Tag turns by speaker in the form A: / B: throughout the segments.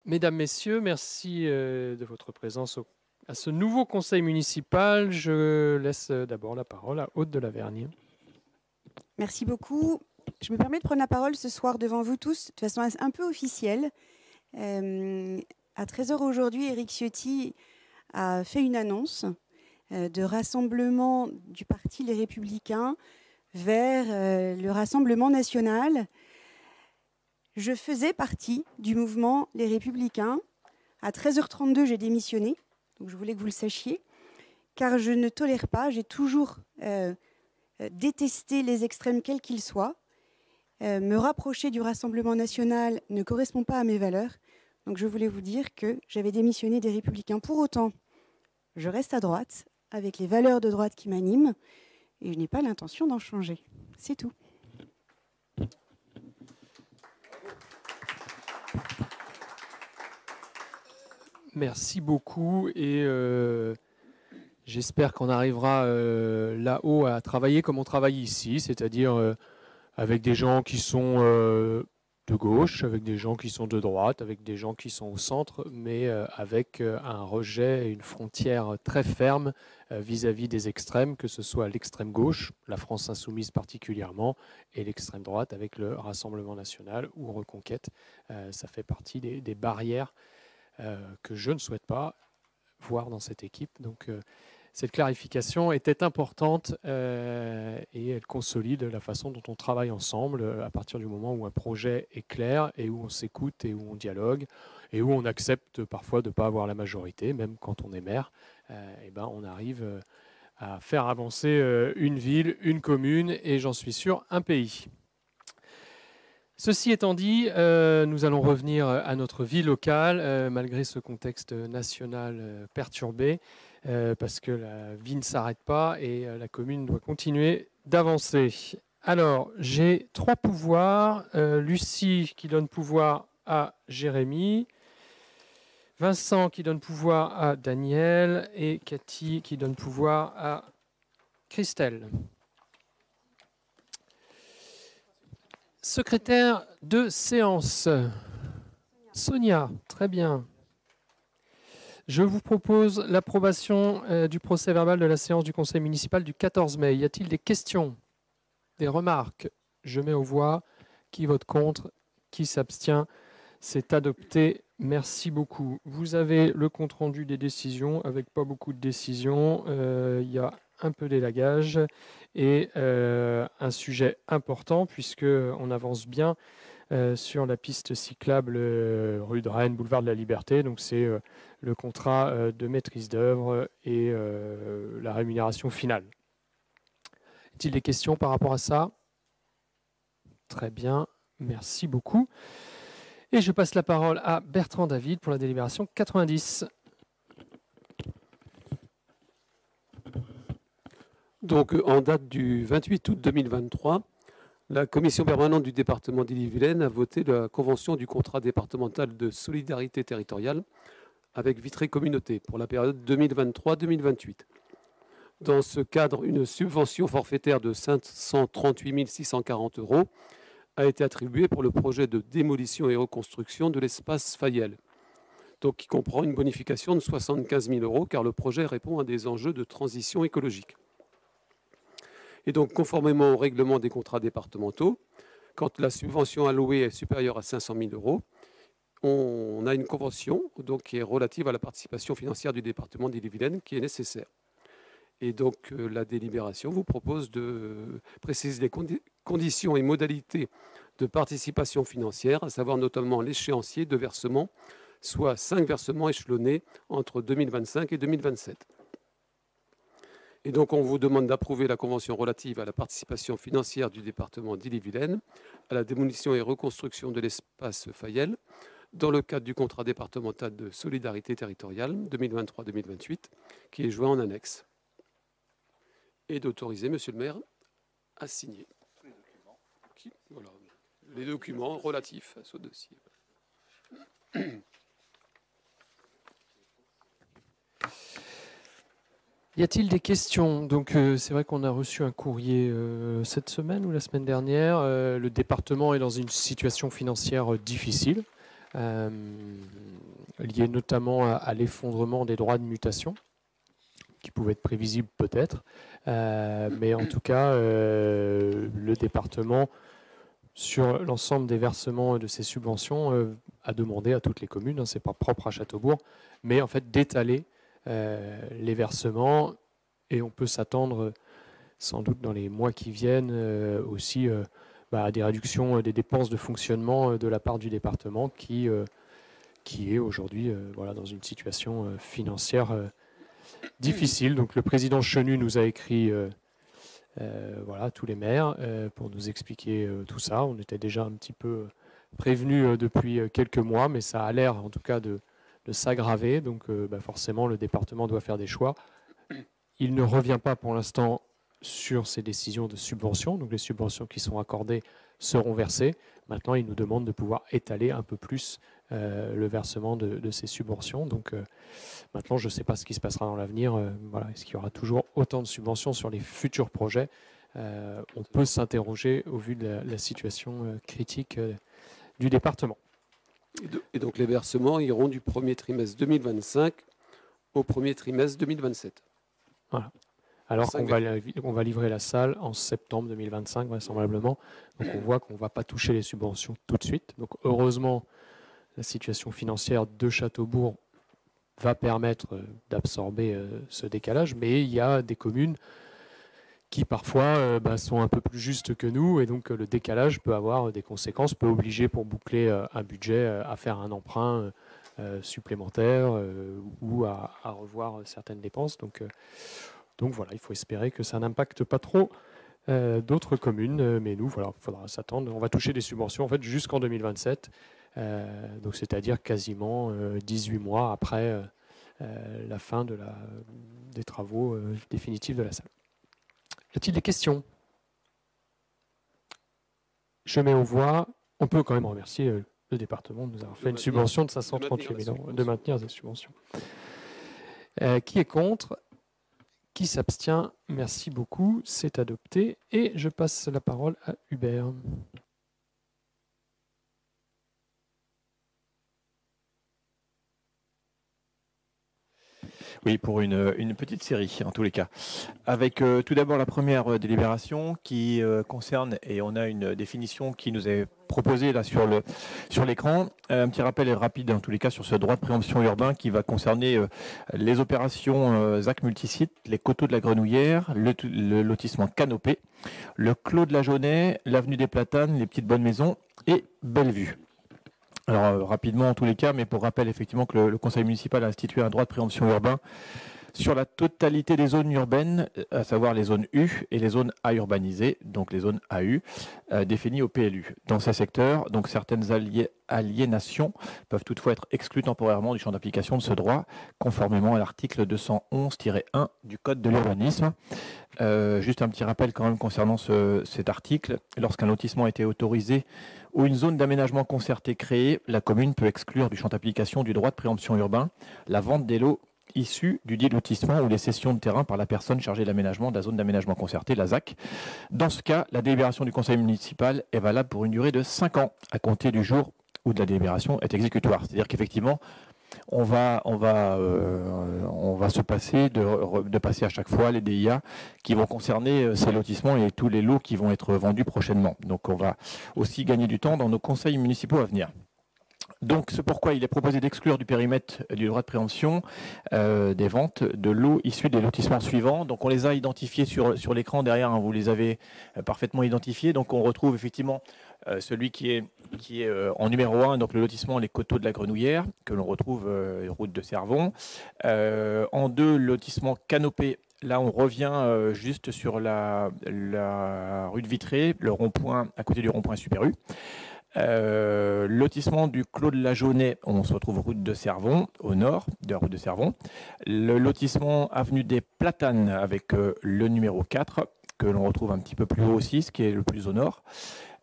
A: Mesdames, Messieurs, merci de votre présence à ce nouveau conseil municipal. Je laisse d'abord la parole à Aude de Lavergne.
B: Merci beaucoup. Je me permets de prendre la parole ce soir devant vous tous de façon un peu officielle. À 13 h aujourd'hui, Éric Ciotti a fait une annonce de rassemblement du parti Les Républicains vers le Rassemblement national. Je faisais partie du mouvement Les Républicains. À 13h32, j'ai démissionné, donc je voulais que vous le sachiez, car je ne tolère pas, j'ai toujours détesté les extrêmes quels qu'ils soient. Me rapprocher du Rassemblement national ne correspond pas à mes valeurs, donc je voulais vous dire que j'avais démissionné des Républicains. Pour autant, je reste à droite, avec les valeurs de droite qui m'animent, et je n'ai pas l'intention d'en changer. C'est tout.
A: Merci beaucoup et j'espère qu'on arrivera là-haut à travailler comme on travaille ici, c'est-à-dire avec des gens qui sont de gauche, avec des gens qui sont de droite, avec des gens qui sont au centre, mais avec un rejet et une frontière très ferme vis-à-vis des extrêmes, que ce soit l'extrême gauche, la France insoumise particulièrement, et l'extrême droite avec le Rassemblement national ou Reconquête. Ça fait partie des barrières que je ne souhaite pas voir dans cette équipe. Donc cette clarification était importante et elle consolide la façon dont on travaille ensemble à partir du moment où un projet est clair et où on s'écoute et où on dialogue et où on accepte parfois de ne pas avoir la majorité, même quand on est maire, et ben on arrive à faire avancer une ville, une commune et j'en suis sûr un pays. Ceci étant dit, nous allons revenir à notre vie locale, malgré ce contexte national perturbé, parce que la vie ne s'arrête pas et la commune doit continuer d'avancer. Alors, j'ai 3 pouvoirs. Lucie qui donne pouvoir à Jérémy, Vincent qui donne pouvoir à Daniel et Cathy qui donne pouvoir à Christelle. Secrétaire de séance, Sonia, très bien. Je vous propose l'approbation du procès verbal de la séance du conseil municipal du 14 mai. Y a-t-il des questions, des remarques? Je mets aux voix. Qui vote contre? Qui s'abstient? C'est adopté. Merci beaucoup. Vous avez le compte-rendu des décisions avec pas beaucoup de décisions. Il y a un peu d'élagage et un sujet important puisqu'on avance bien sur la piste cyclable rue de Rennes, boulevard de la Liberté. Donc c'est le contrat de maîtrise d'œuvre et la rémunération finale. Y a-t-il des questions par rapport à ça? Très bien, merci beaucoup. Et je passe la parole à Bertrand David pour la délibération 90.
C: Donc, en date du 28 août 2023, la commission permanente du département d'Ille-et-Vilaine a voté la convention du contrat départemental de solidarité territoriale avec Vitré Communauté pour la période 2023-2028. Dans ce cadre, une subvention forfaitaire de 538 640 € a été attribuée pour le projet de démolition et reconstruction de l'espace Fayel, donc qui comprend une bonification de 75 000 € car le projet répond à des enjeux de transition écologique. Et donc, conformément au règlement des contrats départementaux, quand la subvention allouée est supérieure à 500 000 €, on a une convention donc, qui est relative à la participation financière du département d'Ille-et-Vilaine qui est nécessaire. Et donc, la délibération vous propose de préciser les conditions et modalités de participation financière, à savoir notamment l'échéancier de versement, soit 5 versements échelonnés entre 2025 et 2027. Et donc, on vous demande d'approuver la convention relative à la participation financière du département d'Ille-et-Vilaine à la démolition et reconstruction de l'espace Fayel dans le cadre du contrat départemental de solidarité territoriale 2023-2028 qui est joint en annexe. Et d'autoriser, monsieur le maire, à signer les documents relatifs à ce dossier.
A: Y a-t-il des questions? Donc c'est vrai qu'on a reçu un courrier cette semaine ou la semaine dernière. Le département est dans une situation financière difficile. liées notamment à l'effondrement des droits de mutation, qui pouvaient être prévisibles peut-être. Mais en tout cas, le département, sur l'ensemble des versements de ces subventions, a demandé à toutes les communes, ce n'est pas propre à Châteaubourg, mais en fait d'étaler les versements, et on peut s'attendre sans doute dans les mois qui viennent aussi à des réductions des dépenses de fonctionnement de la part du département qui est aujourd'hui dans une situation financière difficile. Donc le président Chenu nous a écrit tous les maires pour nous expliquer tout ça. On était déjà un petit peu prévenus depuis quelques mois, mais ça a l'air en tout cas de s'aggraver. Donc forcément, le département doit faire des choix. Il ne revient pas pour l'instant sur ces décisions de subvention. Donc les subventions qui sont accordées seront versées. Maintenant, il nous demande de pouvoir étaler un peu plus le versement de ces subventions. Donc maintenant, je ne sais pas ce qui se passera dans l'avenir. Est-ce qu'il y aura toujours autant de subventions sur les futurs projets? On peut s'interroger au vu de la situation critique du département.
C: Et donc les versements iront du premier trimestre 2025 au premier trimestre 2027.
A: Voilà. Alors qu'on va livrer la salle en septembre 2025, vraisemblablement. Donc on voit qu'on ne va pas toucher les subventions tout de suite. Donc heureusement, la situation financière de Châteaubourg va permettre d'absorber ce décalage. Mais il y a des communes qui parfois sont un peu plus justes que nous. Et donc le décalage peut avoir des conséquences, peut obliger pour boucler un budget à faire un emprunt supplémentaire ou à revoir certaines dépenses. Donc voilà, il faut espérer que ça n'impacte pas trop d'autres communes. Mais nous, il faudra s'attendre. On va toucher des subventions en fait jusqu'en 2027, donc c'est-à-dire quasiment 18 mois après la fin des travaux définitifs de la salle. Y a-t-il des questions? Je mets aux voix. On peut quand même remercier le département de nous avoir fait une subvention de 538 000 euros, de maintenir cette subvention. Qui est contre? Qui s'abstient? Merci beaucoup, c'est adopté. Et je passe la parole à Hubert.
D: Oui, pour une petite série, en tous les cas. Avec tout d'abord la première délibération qui concerne, et on a une définition qui nous est proposée là sur l'écran. Un petit rappel rapide, en tous les cas, sur ce droit de préemption urbain qui va concerner les opérations ZAC multisites, les coteaux de la Grenouillère, le lotissement Canopé, le Clos de la Jaunet, l'avenue des Platanes, les Petites Bonnes Maisons et Bellevue. Alors rapidement en tous les cas, mais pour rappel effectivement que le conseil municipal a institué un droit de préemption urbain sur la totalité des zones urbaines, à savoir les zones U et les zones A urbanisées, donc les zones AU, définies au PLU. Dans ces secteurs, donc certaines aliénations peuvent toutefois être exclues temporairement du champ d'application de ce droit, conformément à l'article 211-1 du Code de l'urbanisme. Juste un petit rappel quand même concernant cet article. Lorsqu'un lotissement a été autorisé ou une zone d'aménagement concerté créée, la commune peut exclure du champ d'application du droit de préemption urbain la vente des lots issus du dit lotissement ou les cessions de terrain par la personne chargée de l'aménagement de la zone d'aménagement concerté, la ZAC. Dans ce cas, la délibération du conseil municipal est valable pour une durée de 5 ans à compter du jour où la délibération est exécutoire. C'est-à-dire qu'effectivement, on va se passer de passer à chaque fois les DIA qui vont concerner ces lotissements et tous les lots qui vont être vendus prochainement. Donc on va aussi gagner du temps dans nos conseils municipaux à venir. Donc, c'est pourquoi il est proposé d'exclure du périmètre du droit de préemption des ventes de lots issus des lotissements suivants. Donc, on les a identifiés sur l'écran derrière, hein, vous les avez parfaitement identifiés. Donc, on retrouve effectivement celui qui est en numéro 1, donc le lotissement Les Coteaux de la Grenouillère, que l'on retrouve route de Cervon. En 2, le lotissement Canopé. Là, on revient juste sur la rue de Vitré, le rond-point à côté du rond-point Super U. Lotissement du Clos de la Jaunet, on se retrouve route de Cervon, au nord de la route de Cervon. Le lotissement avenue des Platanes avec le numéro 4, que l'on retrouve un petit peu plus haut aussi, ce qui est le plus au nord.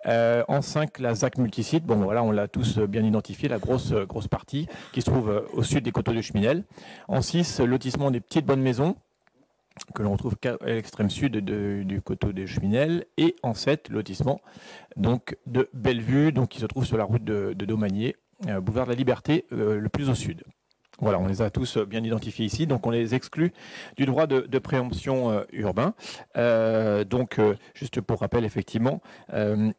D: En 5, la ZAC multisite, bon voilà, on l'a tous bien identifié, la grosse partie qui se trouve au sud des coteaux de Cheminel. En 6, lotissement des Petites Bonnes Maisons, que l'on retrouve à l'extrême sud du coteau des Cheminel, et en 7, lotissement donc de Bellevue, donc qui se trouve sur la route de Domanier, boulevard de la Liberté, le plus au sud. Voilà, on les a tous bien identifiés ici, donc on les exclut du droit de préemption urbain. Juste pour rappel, effectivement,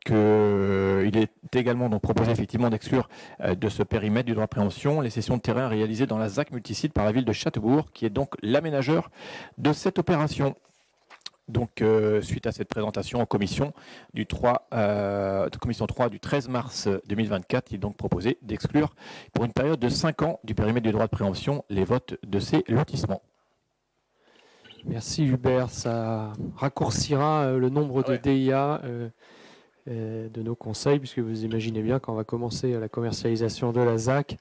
D: qu'il est également donc proposé effectivement d'exclure de ce périmètre du droit de préemption les cessions de terrain réalisées dans la ZAC multisite par la ville de Châteaubourg, qui est donc l'aménageur de cette opération. Donc, suite à cette présentation en commission commission 3 du 13 mars 2024, il est donc proposé d'exclure pour une période de 5 ans du périmètre du droit de préemption les votes de ces lotissements.
A: Merci Hubert, ça raccourcira le nombre de DIA de nos conseils, puisque vous imaginez bien quand on va commencer la commercialisation de la ZAC,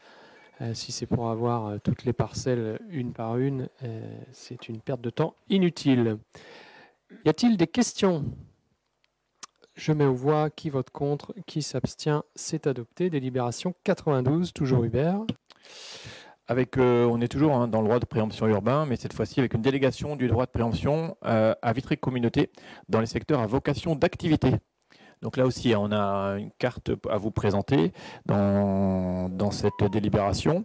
A: si c'est pour avoir toutes les parcelles une par une, c'est une perte de temps inutile. Y a-t-il des questions? Je mets aux voix. Qui vote contre? Qui s'abstient? C'est adopté. Délibération 92, toujours Hubert.
D: On est toujours dans le droit de préemption urbain, mais cette fois-ci avec une délégation du droit de préemption à Vitré Communauté dans les secteurs à vocation d'activité. Donc là aussi, on a une carte à vous présenter dans cette délibération.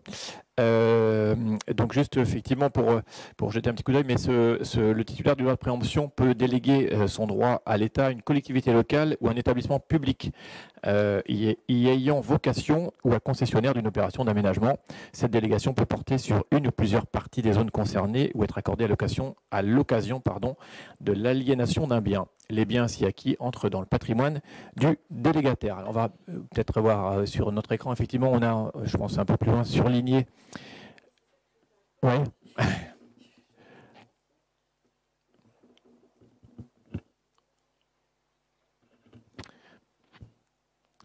D: Donc juste effectivement pour jeter un petit coup d'œil, mais le titulaire du droit de préemption peut déléguer son droit à l'État, une collectivité locale ou un établissement public y ayant vocation ou à concessionnaire d'une opération d'aménagement. Cette délégation peut porter sur une ou plusieurs parties des zones concernées ou être accordée à l'occasion de l'aliénation d'un bien. Les biens ainsi acquis entrent dans le patrimoine du délégataire. Alors on va peut-être voir sur notre écran, effectivement, on a, je pense un peu plus loin, surligné. Oui.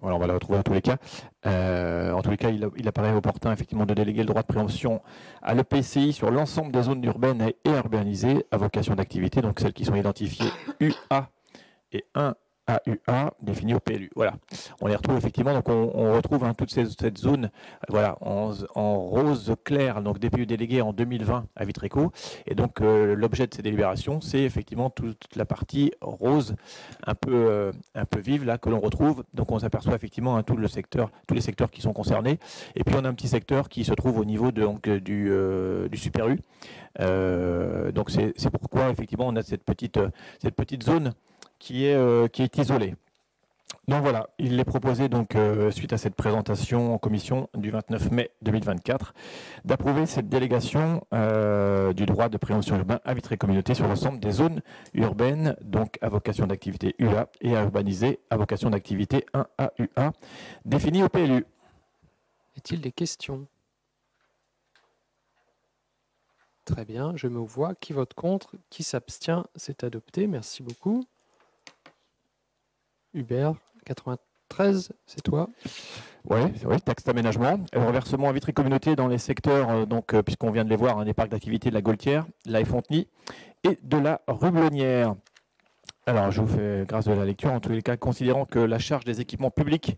D: Voilà, on va la retrouver en tous les cas. En tous les cas, il apparaît opportun effectivement de déléguer le droit de préemption à l'EPCI sur l'ensemble des zones urbaines et urbanisées à vocation d'activité, donc celles qui sont identifiées UA et 1AUA définies au PLU. Voilà, on les retrouve effectivement, donc on retrouve toute cette zone voilà, en rose clair, donc DPU délégué en 2020 à Vitreco. Et donc l'objet de ces délibérations, c'est effectivement toute la partie rose un peu vive là que l'on retrouve. Donc on s'aperçoit effectivement tous les secteurs qui sont concernés. Et puis on a un petit secteur qui se trouve au niveau du Super U. Donc c'est pourquoi effectivement on a cette petite zone qui est isolée. Donc voilà, il est proposé donc suite à cette présentation en commission du 29 mai 2024 d'approuver cette délégation du droit de préemption urbain à Vitré Communauté sur l'ensemble des zones urbaines, donc à vocation d'activité UA et à urbaniser à vocation d'activité 1AUA définies au PLU.
A: Y a-t-il des questions? Très bien, je mets aux voix. Qui vote contre? Qui s'abstient? C'est adopté. Merci beaucoup. Hubert, 93, c'est toi.
D: Oui, taxe d'aménagement. Reversement à Vitré Communauté dans les secteurs, puisqu'on vient de les voir, des parcs d'activité de la Gaultière, de la Fontenay et de la Rublonnière. Alors, je vous fais grâce de la lecture. En tous les cas, considérant que la charge des équipements publics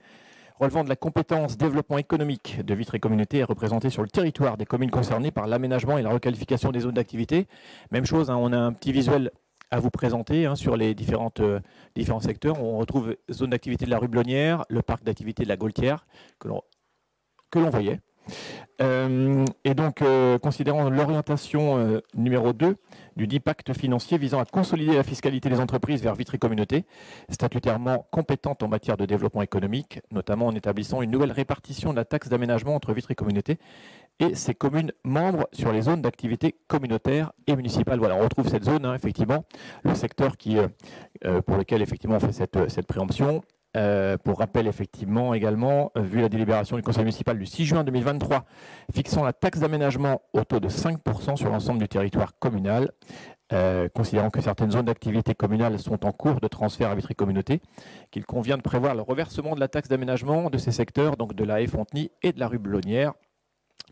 D: relevant de la compétence développement économique de Vitré Communauté est représentée sur le territoire des communes concernées par l'aménagement et la requalification des zones d'activité. Même chose, on a un petit visuel à vous présenter sur les différents secteurs. On retrouve zone d'activité de la Rublonnière, le parc d'activité de la Gaultière, que l'on voyait. Et donc, considérant l'orientation numéro 2 du dit pacte financier visant à consolider la fiscalité des entreprises vers Vitré Communauté, statutairement compétente en matière de développement économique, notamment en établissant une nouvelle répartition de la taxe d'aménagement entre Vitré Communauté et ses communes membres sur les zones d'activité communautaire et municipale. Voilà, on retrouve cette zone, effectivement, le secteur pour lequel effectivement on fait cette préemption. Pour rappel, effectivement, également, vu la délibération du Conseil municipal du 6 juin 2023, fixant la taxe d'aménagement au taux de 5% sur l'ensemble du territoire communal, considérant que certaines zones d'activité communale sont en cours de transfert à Vitré Communauté, qu'il convient de prévoir le reversement de la taxe d'aménagement de ces secteurs, donc de la Fontenay et de la Rublonnière,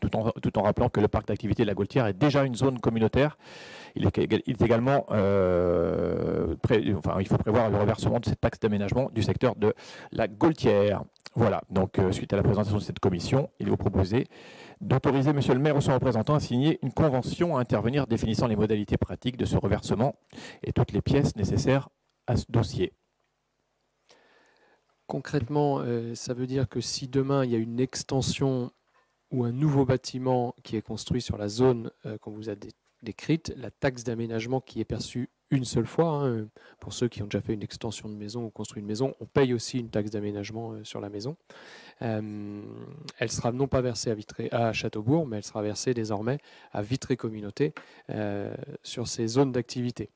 D: tout en rappelant que le parc d'activité de la Gaultière est déjà une zone communautaire. Il est également, il faut prévoir le reversement de cette taxe d'aménagement du secteur de la Gaultière. Voilà, donc suite à la présentation de cette commission, il est vous proposé d'autoriser monsieur le maire ou son représentant à signer une convention à intervenir définissant les modalités pratiques de ce reversement et toutes les pièces nécessaires à ce dossier.
A: Concrètement, ça veut dire que si demain il y a une extension ou un nouveau bâtiment qui est construit sur la zone qu'on vous a décrite, la taxe d'aménagement qui est perçue une seule fois, hein, pour ceux qui ont déjà fait une extension de maison ou construit une maison, on paye aussi une taxe d'aménagement sur la maison. Elle sera non pas versée à Châteaubourg, mais elle sera versée désormais à Vitré Communauté sur ces zones d'activité.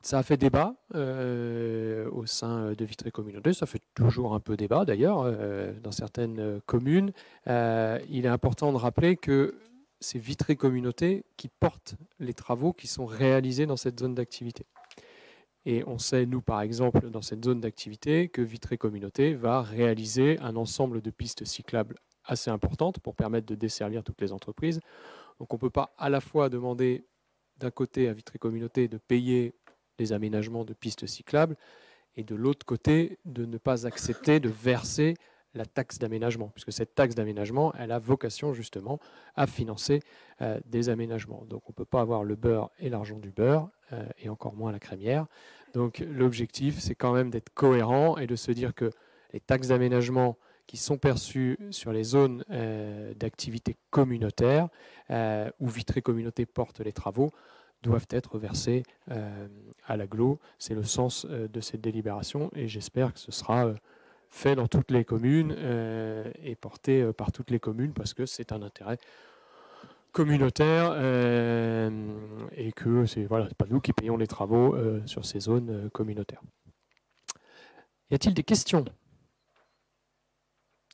A: Ça a fait débat au sein de Vitré Communauté, ça fait toujours un peu débat d'ailleurs dans certaines communes. Il est important de rappeler que c'est Vitré Communauté qui porte les travaux qui sont réalisés dans cette zone d'activité. Et on sait, nous par exemple, dans cette zone d'activité, que Vitré Communauté va réaliser un ensemble de pistes cyclables assez importantes pour permettre de desservir toutes les entreprises. Donc on ne peut pas à la fois demander d'un côté à Vitré Communauté de payer les aménagements de pistes cyclables et de l'autre côté de ne pas accepter de verser la taxe d'aménagement, puisque cette taxe d'aménagement, elle a vocation justement à financer des aménagements. Donc on ne peut pas avoir le beurre et l'argent du beurre, et encore moins la crémière. Donc l'objectif, c'est quand même d'être cohérent et de se dire que les taxes d'aménagement qui sont perçues sur les zones d'activité communautaire, où Vitré Communauté porte les travaux, doivent être versés à l'agglo. C'est le sens de cette délibération et j'espère que ce sera fait dans toutes les communes et porté par toutes les communes parce que c'est un intérêt communautaire et que c'est pas nous qui payons les travaux sur ces zones communautaires. Y a-t-il des questions?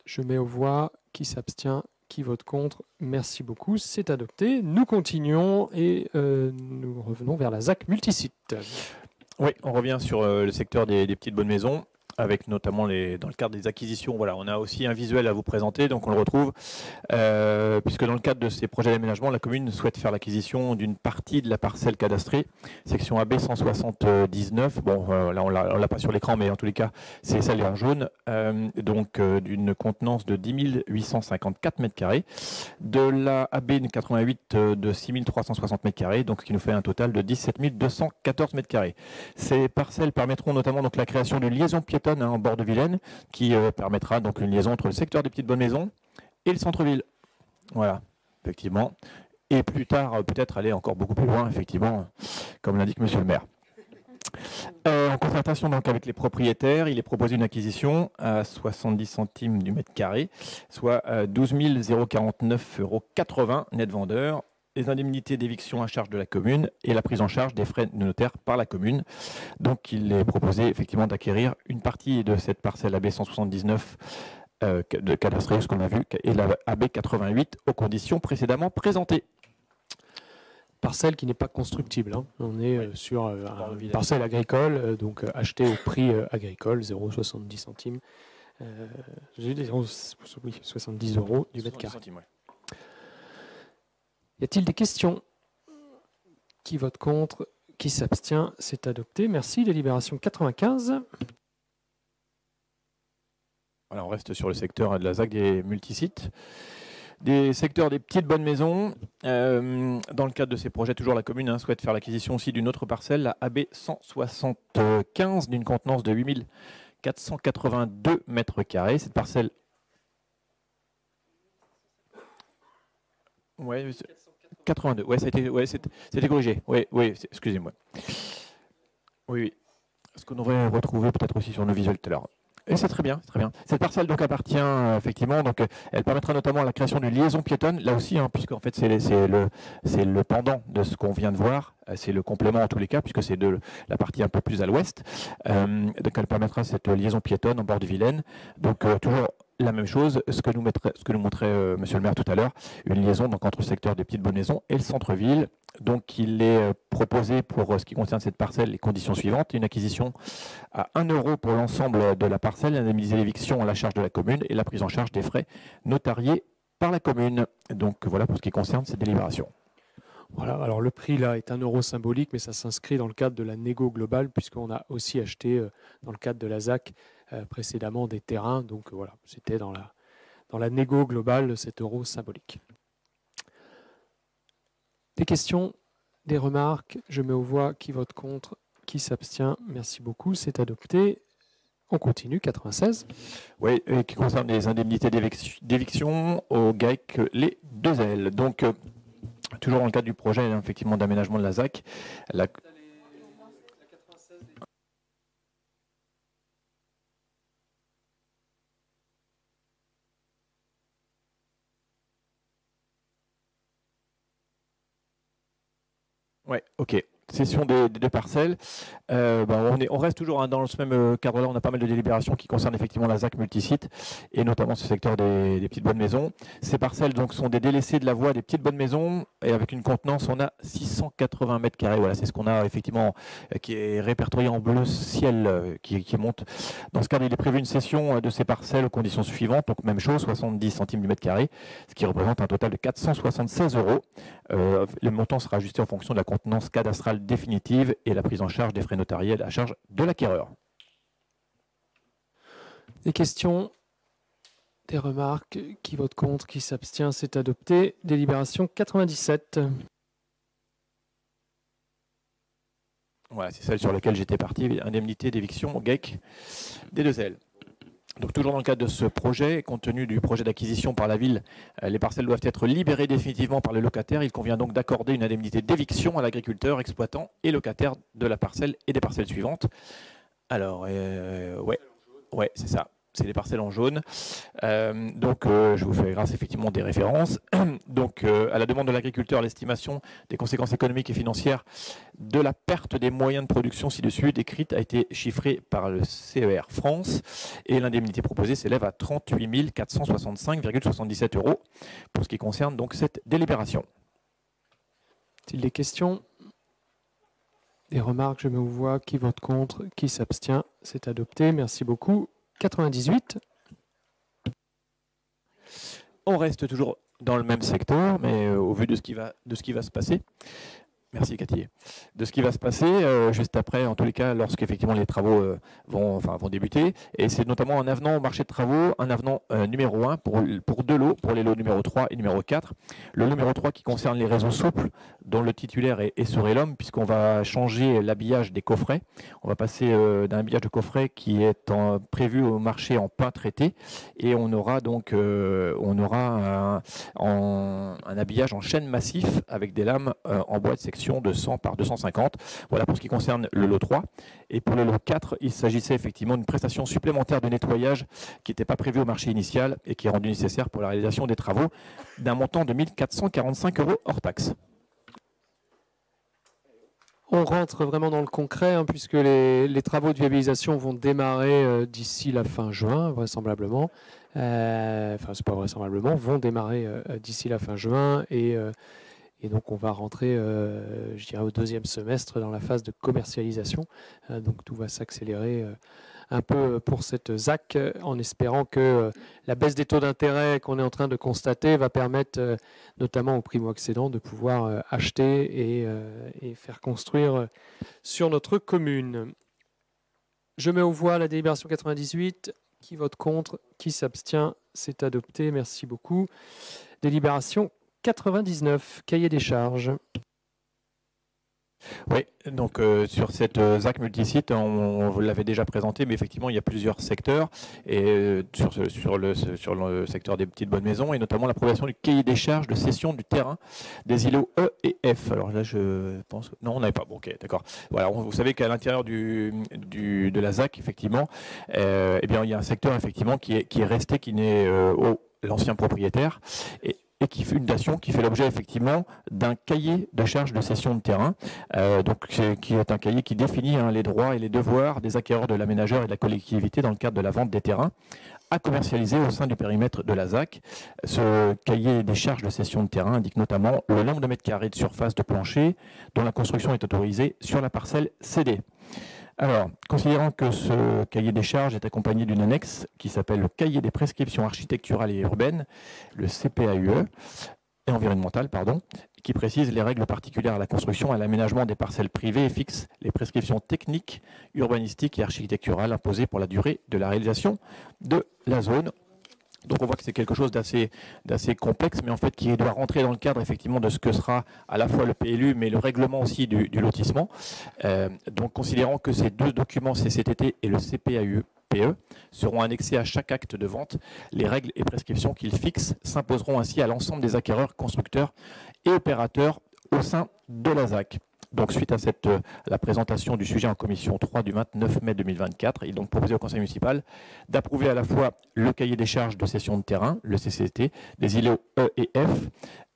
A: Je mets aux voix. Qui s'abstient? Qui vote contre? Merci beaucoup, c'est adopté. Nous continuons et nous revenons vers la ZAC multisite.
D: Oui, on revient sur le secteur des petites bonnes maisons, avec notamment dans le cadre des acquisitions. Voilà, on a aussi un visuel à vous présenter, donc on le retrouve, puisque dans le cadre de ces projets d'aménagement, la commune souhaite faire l'acquisition d'une partie de la parcelle cadastrée, section AB 179. Bon, là on l'a pas sur l'écran, mais en tous les cas, c'est celle en jaune, donc d'une contenance de 10 854 m², de la AB 88 de 6 360 m², donc ce qui nous fait un total de 17 214 m². Ces parcelles permettront notamment donc la création d'une liaison piétonne en bord de Vilaine, qui permettra donc une liaison entre le secteur des petites bonnes maisons et le centre-ville. Voilà, effectivement. Et plus tard, peut-être aller encore beaucoup plus loin, effectivement, comme l'indique Monsieur le maire. En concertation donc avec les propriétaires, il est proposé une acquisition à 70 centimes du mètre carré, soit 12 049,80 € net vendeur. Les indemnités d'éviction à charge de la commune et la prise en charge des frais de notaire par la commune. Donc il est proposé effectivement d'acquérir une partie de cette parcelle AB 179 de cadastrée, ce qu'on a vu, et la AB 88 aux conditions précédemment présentées.
A: Parcelle qui n'est pas constructible. Hein. On est sur une parcelle agricole, donc achetée au prix agricole, 0,70 centimes. J'ai dit 70 € du mètre carré. Y a-t-il des questions? Qui vote contre? Qui s'abstient? C'est adopté. Merci. Délibération 95.
D: Voilà, on reste sur le secteur de la ZAC des multisites. Des secteurs des petites bonnes maisons. Dans le cadre de ces projets, toujours la commune souhaite faire l'acquisition aussi d'une autre parcelle, la AB 175, d'une contenance de 8 482 m². Cette parcelle... Ouais, 82. C'était corrigé. Oui, excusez-moi. Oui. Ce qu'on aurait retrouvé peut-être aussi sur nos visuels tout à l'heure. Et c'est très bien, c'est très bien. Cette parcelle donc appartient effectivement, donc elle permettra notamment la création d'une liaison piétonne, là aussi, puisque en fait c'est le pendant de ce qu'on vient de voir, c'est le complément en tous les cas, puisque c'est de la partie un peu plus à l'ouest. Donc elle permettra cette liaison piétonne en bord de Vilaine. Donc toujours la même chose, ce que nous montrait Monsieur le maire tout à l'heure, une liaison donc entre le secteur des petites bonnes maisons et le centre-ville. Donc il est proposé pour ce qui concerne cette parcelle les conditions suivantes: une acquisition à 1 € pour l'ensemble de la parcelle, indemniser l'éviction à la charge de la commune et la prise en charge des frais notariés par la commune. Donc voilà pour ce qui concerne cette délibération.
A: Voilà, alors le prix là est 1 € symbolique, mais ça s'inscrit dans le cadre de la négo globale, puisqu'on a aussi acheté dans le cadre de la ZAC précédemment des terrains. Donc voilà, c'était dans la négo globale cet euro symbolique. Des questions, des remarques? Je mets aux voix. Qui vote contre? Qui s'abstient? Merci beaucoup, c'est adopté. On continue, 96.
D: Oui, et qui concerne les indemnités d'éviction au GAEC les 2L. Donc, toujours dans le cadre du projet effectivement d'aménagement de la ZAC. Ouais, ok. Cession des deux parcelles. On reste toujours dans ce même cadre-là. On a pas mal de délibérations qui concernent effectivement la ZAC multisite et notamment ce secteur des petites bonnes maisons. Ces parcelles donc sont des délaissés de la voie des petites bonnes maisons et avec une contenance, on a 680 mètres carrés. Voilà, c'est ce qu'on a effectivement qui est répertorié en bleu ciel qui monte. Dans ce cadre, il est prévu une cession de ces parcelles aux conditions suivantes. Donc même chose, 70 centimes du mètre carré, ce qui représente un total de 476 €. Le montant sera ajusté en fonction de la contenance cadastrale définitive et la prise en charge des frais notariels à charge de l'acquéreur.
A: Des questions, des remarques, qui vote contre, qui s'abstient, c'est adopté. Délibération 97.
D: Voilà, c'est celle sur laquelle j'étais parti, indemnité d'éviction au GAEC des 2L. Donc toujours dans le cadre de ce projet, compte tenu du projet d'acquisition par la ville, les parcelles doivent être libérées définitivement par le locataire. Il convient donc d'accorder une indemnité d'éviction à l'agriculteur, exploitant et locataire de la parcelle et des parcelles suivantes. Alors, ouais, c'est ça. C'est les parcelles en jaune. Je vous fais grâce effectivement des références. Donc, à la demande de l'agriculteur, l'estimation des conséquences économiques et financières de la perte des moyens de production ci-dessus décrite a été chiffrée par le CER France et l'indemnité proposée s'élève à 38 465,77 € pour ce qui concerne donc cette délibération.
A: Est-il des questions? Des remarques? Je me vois. Qui vote contre? Qui s'abstient? C'est adopté. Merci beaucoup. 98.
D: On reste toujours dans le même secteur, mais au vu de ce qui va se passer. Merci Cathy. De ce qui va se passer juste après, en tous les cas, lorsqu'effectivement les travaux vont débuter. Et c'est notamment un avenant au marché de travaux, un avenant numéro 1 pour deux lots, pour les lots numéro 3 et numéro 4. Le lot numéro 3 qui concerne les réseaux souples, dont le titulaire est Sorelum, puisqu'on va changer l'habillage des coffrets. On va passer d'un habillage de coffret qui est prévu au marché en pain traité, et on aura donc un habillage en chêne massif avec des lames en bois de section de 100 par 250. Voilà pour ce qui concerne le lot 3. Et pour le lot 4, il s'agissait effectivement d'une prestation supplémentaire de nettoyage qui n'était pas prévue au marché initial et qui est rendue nécessaire pour la réalisation des travaux d'un montant de 1 445 € hors taxe.
A: On rentre vraiment dans le concret, puisque les travaux de viabilisation vont démarrer d'ici la fin juin, vraisemblablement. C'est pas vraisemblablement, vont démarrer d'ici la fin juin. Et donc, on va rentrer, je dirais, au deuxième semestre dans la phase de commercialisation. Donc, tout va s'accélérer un peu pour cette ZAC, en espérant que la baisse des taux d'intérêt qu'on est en train de constater va permettre, notamment aux primo-accédants, de pouvoir acheter et faire construire sur notre commune. Je mets aux voix la délibération 98. Qui vote contre? Qui s'abstient? C'est adopté. Merci beaucoup. Délibération 99, cahier des charges.
D: Oui, donc sur cette ZAC multisite, on vous l'avait déjà présenté, mais effectivement, il y a plusieurs secteurs, et sur le secteur des petites bonnes maisons, et notamment l'approbation du cahier des charges de cession du terrain des îlots E et F. Alors là, je pense... Non, on n'avait pas. Bon, ok, d'accord. Voilà, vous savez qu'à l'intérieur de la ZAC, effectivement, eh bien, il y a un secteur, effectivement, qui est resté, qui n'est l'ancien propriétaire, et qui fait une dation qui fait l'objet effectivement d'un cahier de charges de cession de terrain, qui est un cahier qui définit les droits et les devoirs des acquéreurs de l'aménageur et de la collectivité dans le cadre de la vente des terrains à commercialiser au sein du périmètre de la ZAC. Ce cahier des charges de cession de terrain indique notamment le nombre de mètres carrés de surface de plancher dont la construction est autorisée sur la parcelle cédée. Alors, considérant que ce cahier des charges est accompagné d'une annexe qui s'appelle le cahier des prescriptions architecturales et urbaines, le CPAUE, et environnementales, qui précise les règles particulières à la construction et à l'aménagement des parcelles privées et fixe les prescriptions techniques, urbanistiques et architecturales imposées pour la durée de la réalisation de la zone. Donc on voit que c'est quelque chose d'assez complexe, mais en fait qui doit rentrer dans le cadre effectivement de ce que sera à la fois le PLU, mais le règlement aussi du lotissement. Donc considérant que ces deux documents CCTT et le CPAUPE seront annexés à chaque acte de vente, les règles et prescriptions qu'ils fixent s'imposeront ainsi à l'ensemble des acquéreurs, constructeurs et opérateurs au sein de la ZAC. Donc, suite à la présentation du sujet en commission 3 du 29 mai 2024, il est donc proposé au Conseil municipal d'approuver à la fois le cahier des charges de cession de terrain, le CCT, des îlots E et F,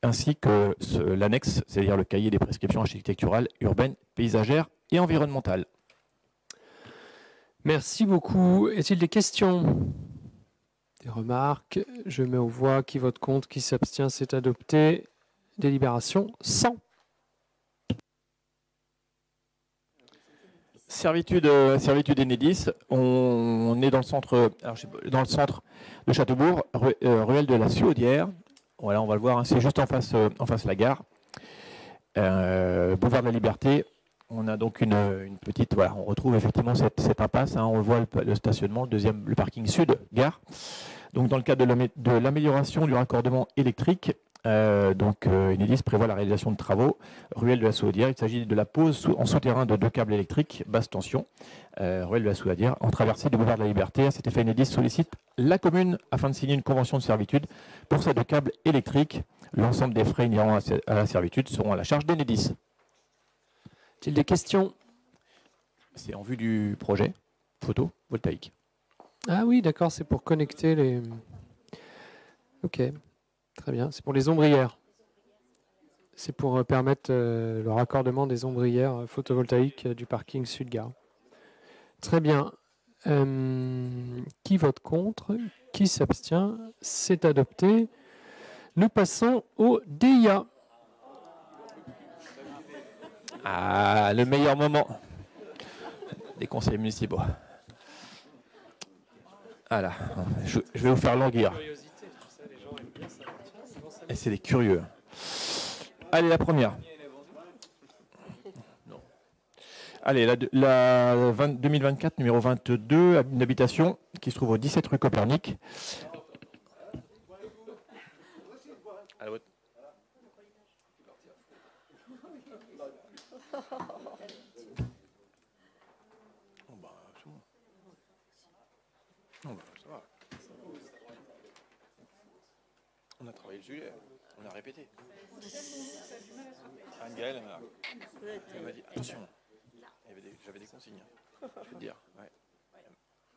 D: ainsi que l'annexe, c'est-à-dire le cahier des prescriptions architecturales, urbaines, paysagères et environnementales.
A: Merci beaucoup. Est-il des questions? Des remarques? Je mets aux voix. Qui vote contre? Qui s'abstient? C'est adopté. Délibération 100.
D: Servitude Enedis, on est dans le centre de Châteaubourg, ruelle de la Suaudière. Voilà, on va le voir, hein, c'est juste en face de la gare. Boulevard de la Liberté. On a donc une petite, voilà, on retrouve effectivement cette impasse. Hein, on voit le stationnement, le parking sud, gare. Donc dans le cadre de l'amélioration du raccordement électrique, Enedis prévoit la réalisation de travaux ruelle de la Suaudière. Il s'agit de la pose en souterrain de 2 câbles électriques basse tension, ruelle de la Suaudière, en traversée du boulevard de la Liberté. À cet effet, Enedis sollicite la commune afin de signer une convention de servitude pour ces 2 câbles électriques. L'ensemble des frais inhérents à la servitude seront à la charge d'Enedis.
A: Est-il des questions?
D: C'est en vue du projet photovoltaïque.
A: Ah oui, d'accord, c'est pour connecter les... Ok. Très bien, c'est pour les ombrières. C'est pour permettre le raccordement des ombrières photovoltaïques du parking Sud-Gare. Très bien. Qui vote contre? Qui s'abstient? C'est adopté. Nous passons au DIA.
D: Ah, le meilleur moment des conseils municipaux. Voilà, je vais vous faire languir. Et c'est des curieux. Allez, la première. Non. Allez, la 2024, numéro 22, une habitation qui se trouve au 17 rue Copernic. On a travaillé le sujet, on a répété. Anne-Gaëlle, elle m'a dit attention, j'avais des consignes, je vais te dire. Ouais. Elle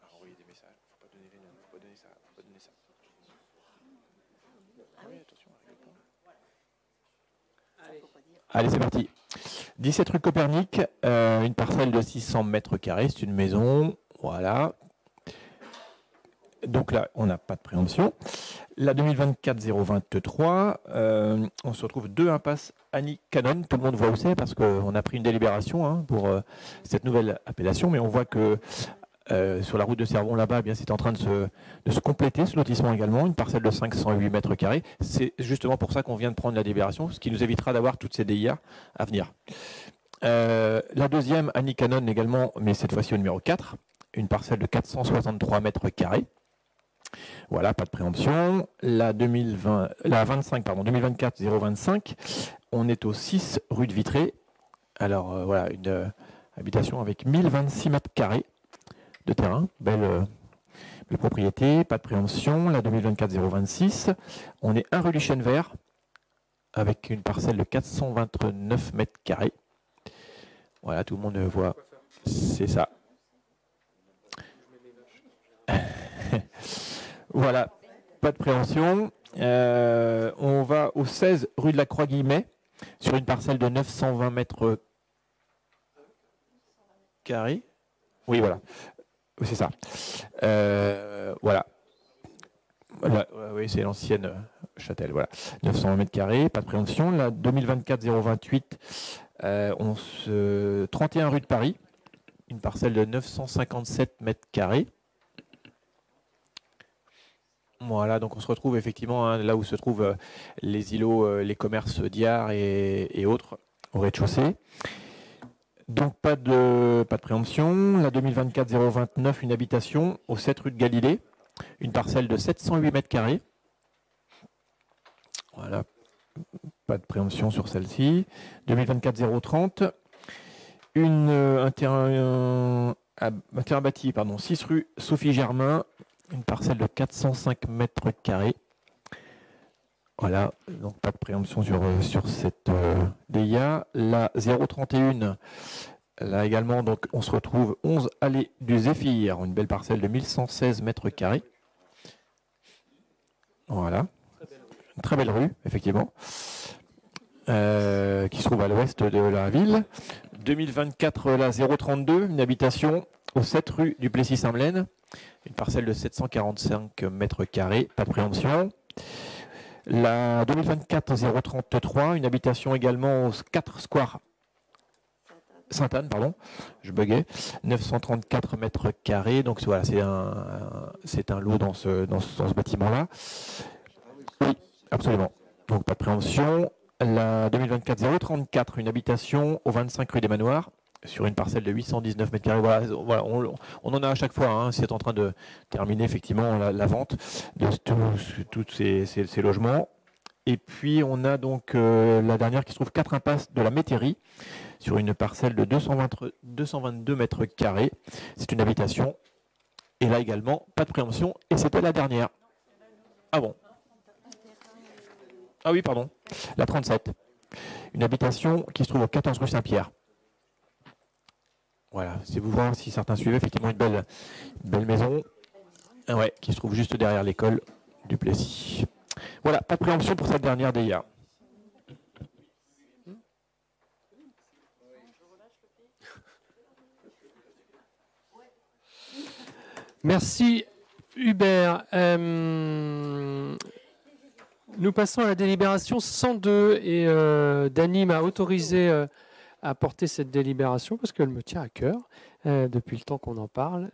D: m'a envoyé des messages, faut pas donner les noms, faut pas donner ça, faut pas donner ça. Oui, attention, allez, c'est parti. 17 rue Copernic, une parcelle de 600 mètres carrés, c'est une maison, voilà. Donc là, on n'a pas de préemption. La 2024-023, on se retrouve 2 impasses Annie Canon. Tout le monde voit où c'est parce qu'on a pris une délibération pour cette nouvelle appellation, mais on voit que sur la route de Cervon, là-bas, c'est en train de se compléter, ce lotissement également, une parcelle de 508 mètres carrés. C'est justement pour ça qu'on vient de prendre la délibération, ce qui nous évitera d'avoir toutes ces DIA à venir. La deuxième, Annie Canon également, mais cette fois-ci au numéro 4, une parcelle de 463 mètres carrés. Voilà, pas de préemption. La 2024-025, on est au 6 rue de Vitré. Alors voilà, une habitation avec 1026 mètres carrés de terrain. Belle propriété, pas de préemption. La 2024-026, on est 1 rue du Chêne Vert avec une parcelle de 429 mètres carrés. Voilà, tout le monde voit. C'est ça. Voilà, pas de préemption. On va au 16 rue de la Croix-Guillemets, sur une parcelle de 920 mètres carrés. Oui, voilà. C'est ça. Voilà. Oui, c'est l'ancienne Châtel. Voilà. 920 mètres carrés, pas de préemption. La 2024-028, 31 rue de Paris, une parcelle de 957 mètres carrés. Voilà, donc on se retrouve effectivement là où se trouvent les îlots, les commerces Diard et autres au rez-de-chaussée. Donc pas de préemption. La 2024-029, une habitation au 7 rue de Galilée, une parcelle de 708 mètres carrés. Voilà, pas de préemption sur celle-ci. 2024-030. Un terrain bâti, 6 rue Sophie Germain, une parcelle de 405 mètres carrés. Voilà, donc pas de préemption sur cette DIA. La 031, là également, donc on se retrouve 11 allées du Zéphyr, une belle parcelle de 1116 mètres carrés. Voilà, une très belle rue, effectivement, qui se trouve à l'ouest de la ville. 2024, la 032, une habitation au 7 rue du Plessis-Saint-Melaine, une parcelle de 745 mètres carrés, pas de préemption. La 2024-033, une habitation également au 4 square Sainte-Anne, je buguais, 934 mètres carrés, donc voilà, c'est un lot dans ce bâtiment-là. Oui, absolument, donc pas de préemption. La 2024-034, une habitation au 25 rue des Manoirs, sur une parcelle de 819 mètres carrés. Voilà, on en a à chaque fois. Hein, c'est en train de terminer effectivement la vente de tous ces logements. Et puis on a donc la dernière qui se trouve 4 impasses de la Métairie, sur une parcelle de 222 mètres carrés. C'est une habitation. Et là également, pas de préemption. Et c'était la dernière. Ah bon. Ah oui, pardon. La 37. Une habitation qui se trouve au 14 rue Saint-Pierre. Voilà, c'est vous voir si certains suivaient, effectivement une belle maison, ouais, qui se trouve juste derrière l'école du Plessis. Voilà, pas de préemption pour cette dernière DIA.
A: Merci Hubert. Nous passons à la délibération 102 et Dany m'a autorisé à porter cette délibération parce qu'elle me tient à cœur depuis le temps qu'on en parle.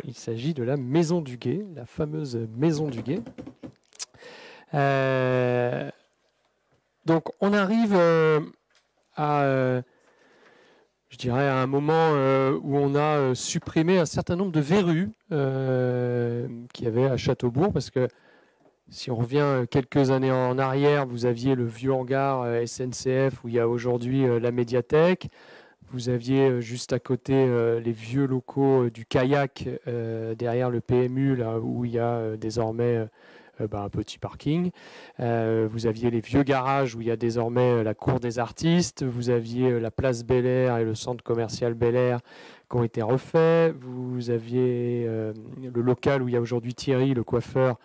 A: Il s'agit de la Maison du Guet, la fameuse Maison du Guet. Donc on arrive à un moment où on a supprimé un certain nombre de verrues qu'il y avait à Châteaubourg, parce que si on revient quelques années en arrière, vous aviez le vieux hangar SNCF où il y a aujourd'hui la médiathèque. Vous aviez juste à côté les vieux locaux du kayak derrière le PMU, là où il y a désormais un petit parking. Vous aviez les vieux garages où il y a désormais la cour des artistes. Vous aviez la place Bel-Air et le centre commercial Bel-Air qui ont été refaits. Vous aviez le local où il y a aujourd'hui Thierry, le coiffeur,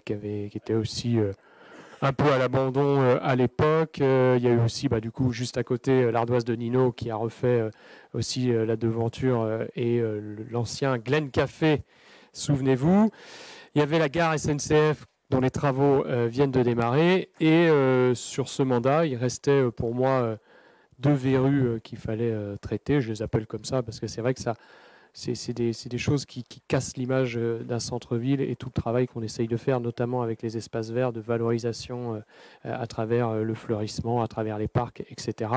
A: qui était aussi un peu à l'abandon à l'époque. Il y a eu aussi, du coup, juste à côté, l'ardoise de Nino qui a refait aussi la devanture et l'ancien Glen Café, souvenez-vous. Il y avait la gare SNCF dont les travaux viennent de démarrer. Et sur ce mandat, il restait pour moi 2 verrues qu'il fallait traiter. Je les appelle comme ça parce que c'est vrai que c'est des choses qui cassent l'image d'un centre-ville et tout le travail qu'on essaye de faire, notamment avec les espaces verts, de valorisation à travers le fleurissement, à travers les parcs, etc.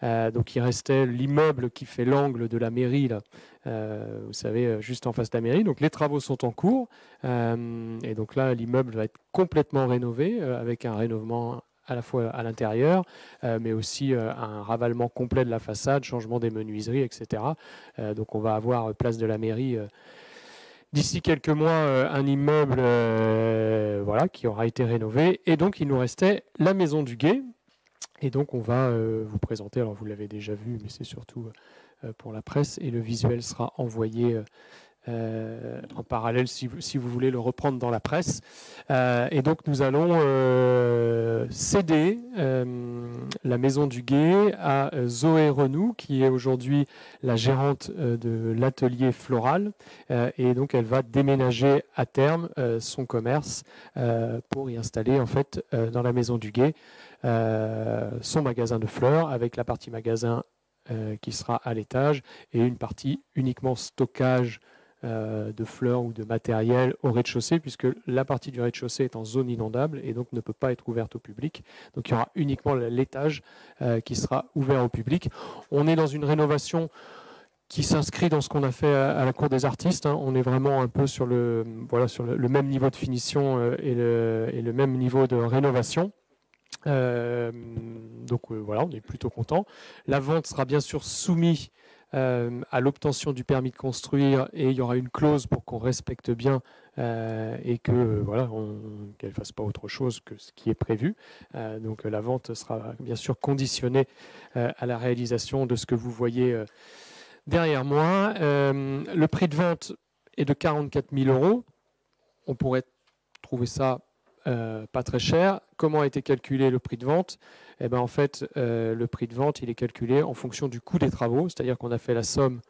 A: Donc il restait l'immeuble qui fait l'angle de la mairie, là, vous savez, juste en face de la mairie. Donc les travaux sont en cours. Et donc là, l'immeuble va être complètement rénové avec un rénovement à la fois à l'intérieur, mais aussi un ravalement complet de la façade, changement des menuiseries, etc. Donc on va avoir place de la mairie d'ici quelques mois un immeuble qui aura été rénové. Et donc il nous restait la Maison du Guet. Et donc on va vous présenter, alors vous l'avez déjà vu, mais c'est surtout pour la presse, et le visuel sera envoyé en parallèle si vous voulez le reprendre dans la presse. Et donc nous allons céder la Maison du Guet à Zoé Renou, qui est aujourd'hui la gérante de l'atelier floral, et donc elle va déménager à terme son commerce pour y installer en fait dans la Maison du Guet son magasin de fleurs, avec la partie magasin qui sera à l'étage et une partie uniquement stockage de fleurs ou de matériel au rez-de-chaussée, puisque la partie du rez-de-chaussée est en zone inondable et donc ne peut pas être ouverte au public. Donc il y aura uniquement l'étage qui sera ouvert au public. On est dans une rénovation qui s'inscrit dans ce qu'on a fait à la Cour des artistes. Hein. On est vraiment un peu sur le même niveau de finition et le même niveau de rénovation. Donc voilà, on est plutôt content. La vente sera bien sûr soumise à l'obtention du permis de construire et il y aura une clause pour qu'on respecte bien et que voilà, qu'elle ne fasse pas autre chose que ce qui est prévu. Donc la vente sera bien sûr conditionnée à la réalisation de ce que vous voyez derrière moi. Le prix de vente est de 44 000 €. On pourrait trouver ça pas très cher. Comment a été calculé le prix de vente ? Eh ben, en fait, le prix de vente, il est calculé en fonction du coût des travaux, c'est-à-dire qu'on a fait la somme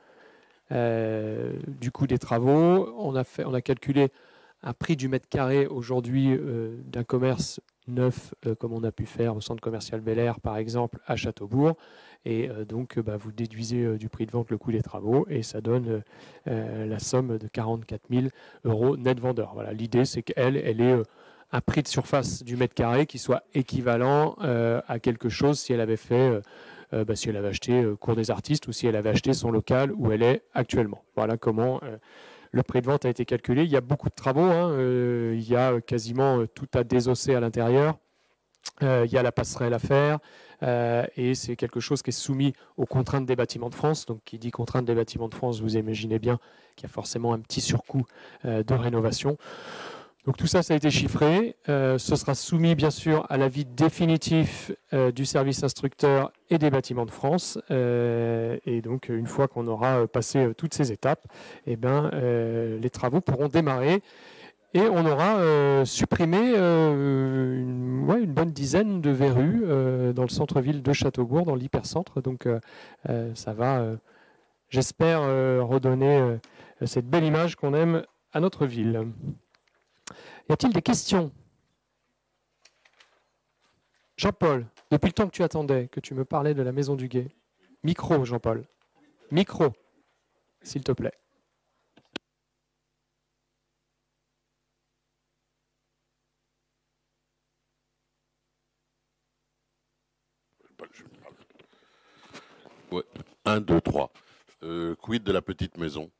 A: du coût des travaux. On a calculé un prix du mètre carré aujourd'hui d'un commerce neuf, comme on a pu faire au centre commercial Bel Air, par exemple, à Châteaubourg. Et donc, vous déduisez du prix de vente le coût des travaux et ça donne la somme de 44 000 € net vendeur. Voilà, l'idée, c'est qu'elle est un prix de surface du mètre carré qui soit équivalent à quelque chose si elle avait fait, si elle avait acheté Cour des Artistes ou si elle avait acheté son local où elle est actuellement. Voilà comment le prix de vente a été calculé. Il y a beaucoup de travaux. Hein, il y a quasiment tout à désosser à l'intérieur. Il y a la passerelle à faire et c'est quelque chose qui est soumis aux contraintes des bâtiments de France. Donc, qui dit contraintes des bâtiments de France, vous imaginez bien qu'il y a forcément un petit surcoût de rénovation. Donc tout ça, ça a été chiffré. Ce sera soumis bien sûr à l'avis définitif du service instructeur et des bâtiments de France. Et donc une fois qu'on aura passé toutes ces étapes, eh ben, les travaux pourront démarrer. Et on aura supprimé une bonne dizaine de verrues dans le centre-ville de Châteaubourg, dans l'hypercentre. Donc ça va, j'espère, redonner cette belle image qu'on aime à notre ville. Y a-t-il des questions ? Jean-Paul, depuis le temps que tu attendais, que tu me parlais de la Maison du Guet. Micro, Jean-Paul. Micro, s'il te plaît.
E: Ouais. 1, 2, 3. Quid de la petite maison ?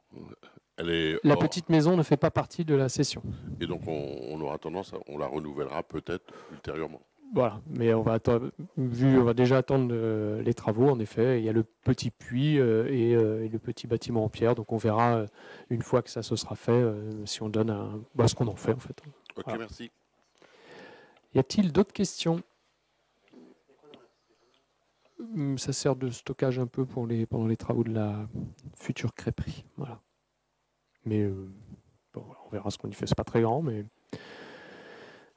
A: La petite maison ne fait pas partie de la session.
E: Et donc on aura tendance, on la renouvellera peut-être ultérieurement.
A: Voilà, mais on va déjà attendre les travaux, en effet. Il y a le petit puits et le petit bâtiment en pierre, donc on verra une fois que ça se sera fait, si on donne ce qu'on en fait en fait.
E: Ok, voilà. Merci.
A: Y a-t-il d'autres questions ? Ça sert de stockage un peu pendant les travaux de la future crêperie. Voilà. Mais on verra ce qu'on y fait. C'est pas très grand, mais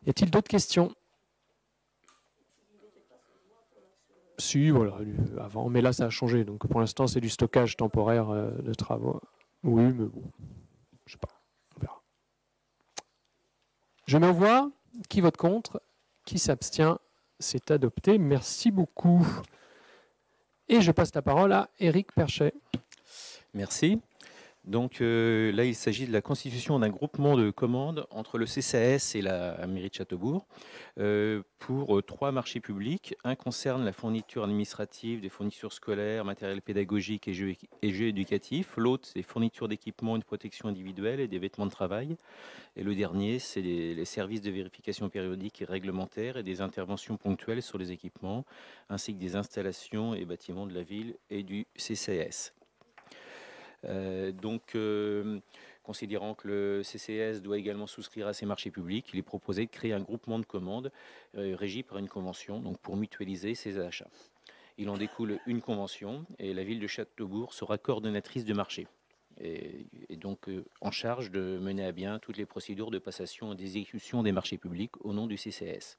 A: y a-t-il d'autres questions ? Si, voilà, avant. Mais là, ça a changé. Donc, pour l'instant, c'est du stockage temporaire de travaux. Oui, mais bon, je sais pas. On verra. Je mets au voix. Qui vote contre ? Qui s'abstient ? C'est adopté. Merci beaucoup. Et je passe la parole à Éric Perchet.
F: Merci. Donc là, il s'agit de la constitution d'un groupement de commandes entre le CCAS et la mairie de Châteaubourg pour 3 marchés publics. Un concerne la fourniture administrative des fournitures scolaires, matériel pédagogique et jeux éducatifs. L'autre, c'est fourniture d'équipements et de protection individuelle et des vêtements de travail. Et le dernier, c'est les services de vérification périodique et réglementaire et des interventions ponctuelles sur les équipements, ainsi que des installations et bâtiments de la ville et du CCAS. Considérant que le CCAS doit également souscrire à ces marchés publics, il est proposé de créer un groupement de commandes régi par une convention pour mutualiser ces achats. Il en découle une convention et la ville de Châteaubourg sera coordonnatrice de marché et donc en charge de mener à bien toutes les procédures de passation et d'exécution des marchés publics au nom du CCAS.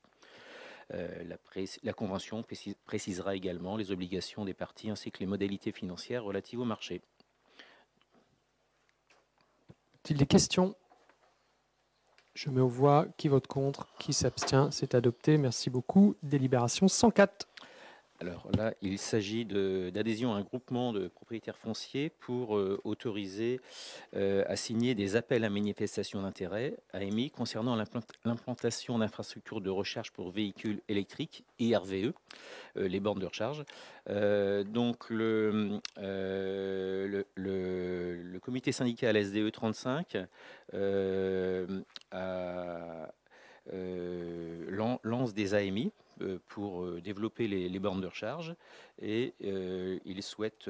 F: La convention précisera également les obligations des parties ainsi que les modalités financières relatives au marché.
A: Des questions ? Je mets aux voix. Qui vote contre ? Qui s'abstient ? C'est adopté. Merci beaucoup. Délibération 104.
F: Alors là, il s'agit d'adhésion à un groupement de propriétaires fonciers pour autoriser à signer des appels à manifestation d'intérêt, AMI, concernant l'implantation d'infrastructures de recharge pour véhicules électriques, IRVE, les bornes de recharge. Donc le comité syndical SDE 35 lance des AMI pour développer les bornes de recharge et il souhaite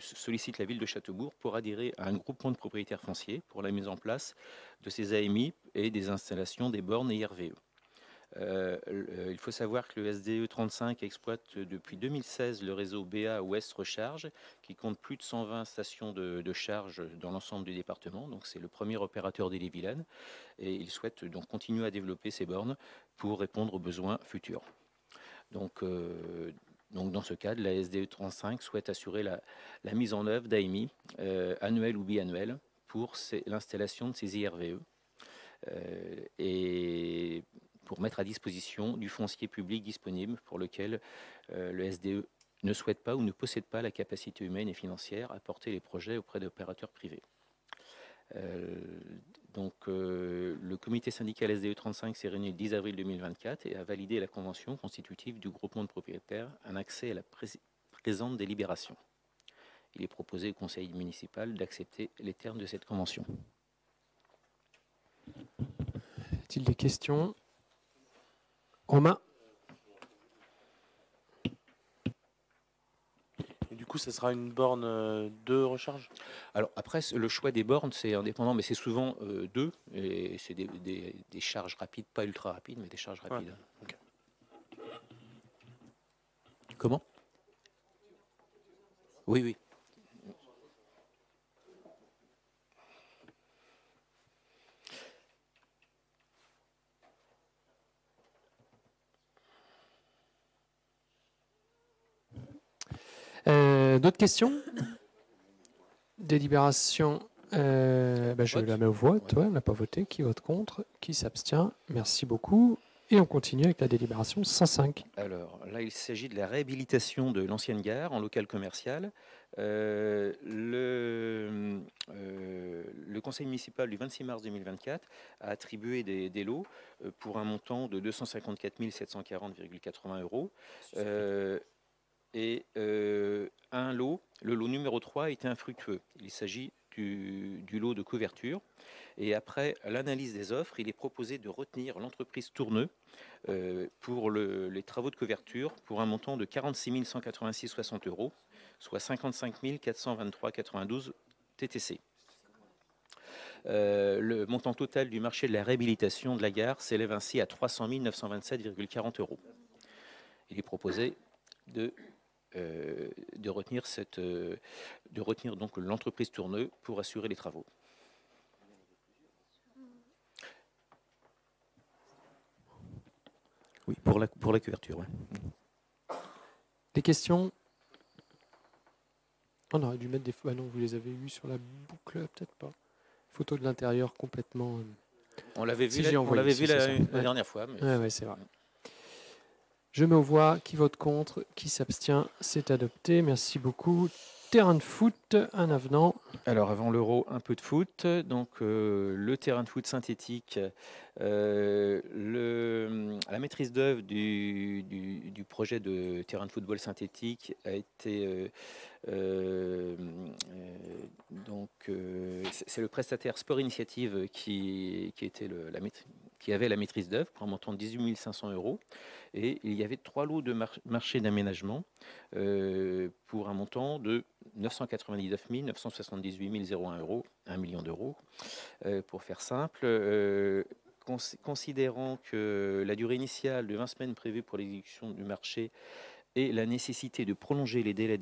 F: sollicite la ville de Châteaubourg pour adhérer à un groupement de propriétaires fonciers pour la mise en place de ces AMI et des installations des bornes IRVE. Il faut savoir que le SDE 35 exploite depuis 2016 le réseau BA Ouest Recharge qui compte plus de 120 stations de charge dans l'ensemble du département. Donc c'est le premier opérateur d'Ille-et-Vilaine et il souhaite donc continuer à développer ces bornes pour répondre aux besoins futurs. Donc dans ce cadre, la SDE 35 souhaite assurer la mise en œuvre d'AMI annuelle ou biannuelle pour l'installation de ces IRVE. Et pour mettre à disposition du foncier public disponible pour lequel le SDE ne souhaite pas ou ne possède pas la capacité humaine et financière à porter les projets auprès d'opérateurs privés. Le comité syndical SDE 35 s'est réuni le 10 avril 2024 et a validé la convention constitutive du groupement de propriétaires un accès à la présente délibération. Il est proposé au conseil municipal d'accepter les termes de cette convention.
A: Y a-t-il des questions? Romain?
G: Et du coup, ça sera une borne de recharge?
F: Alors après, le choix des bornes, c'est indépendant, mais c'est souvent deux, et c'est des charges rapides, pas ultra rapides, mais des charges rapides.
G: Ouais, okay.
F: Comment? Oui, oui.
A: D'autres questions? Délibération. Je la mets au vote. Ouais, on n'a pas voté. Qui vote contre? Qui s'abstient? Merci beaucoup. Et on continue avec la délibération 105.
F: Alors là, il s'agit de la réhabilitation de l'ancienne gare en local commercial. Le conseil municipal du 26 mars 2024 a attribué des lots pour un montant de 254 740,80 euros. Un lot, le lot numéro 3, était infructueux. Il s'agit du lot de couverture. Et après l'analyse des offres, il est proposé de retenir l'entreprise Tourneux pour les travaux de couverture pour un montant de 46 186,60 euros, soit 55 423,92 TTC. Le montant total du marché de la réhabilitation de la gare s'élève ainsi à 300 927,40 euros. Il est proposé de retenir donc l'entreprise Tourneux pour assurer les travaux. Oui, pour la couverture. Ouais.
A: Des questions? On aurait dû mettre des... Ah non, vous les avez eues sur la boucle, peut-être pas. Photo de l'intérieur complètement...
F: On l'avait vu,
A: si
F: la dernière fois. Mais
A: ouais, c'est vrai. Je mets aux voix. Qui vote contre? Qui s'abstient? C'est adopté. Merci beaucoup. Terrain de foot, un avenant.
F: Alors avant l'Euro, un peu de foot. Donc le terrain de foot synthétique, la maîtrise d'œuvre du projet de terrain de football synthétique a été c'est le prestataire Sport Initiative qui avait la maîtrise d'œuvre pour un montant de 18 500 euros. Et il y avait 3 lots de marché d'aménagement pour un montant de 999 978 001 euros, 1 million d'euros. Pour faire simple, considérant que la durée initiale de 20 semaines prévue pour l'exécution du marché et la nécessité de prolonger les délais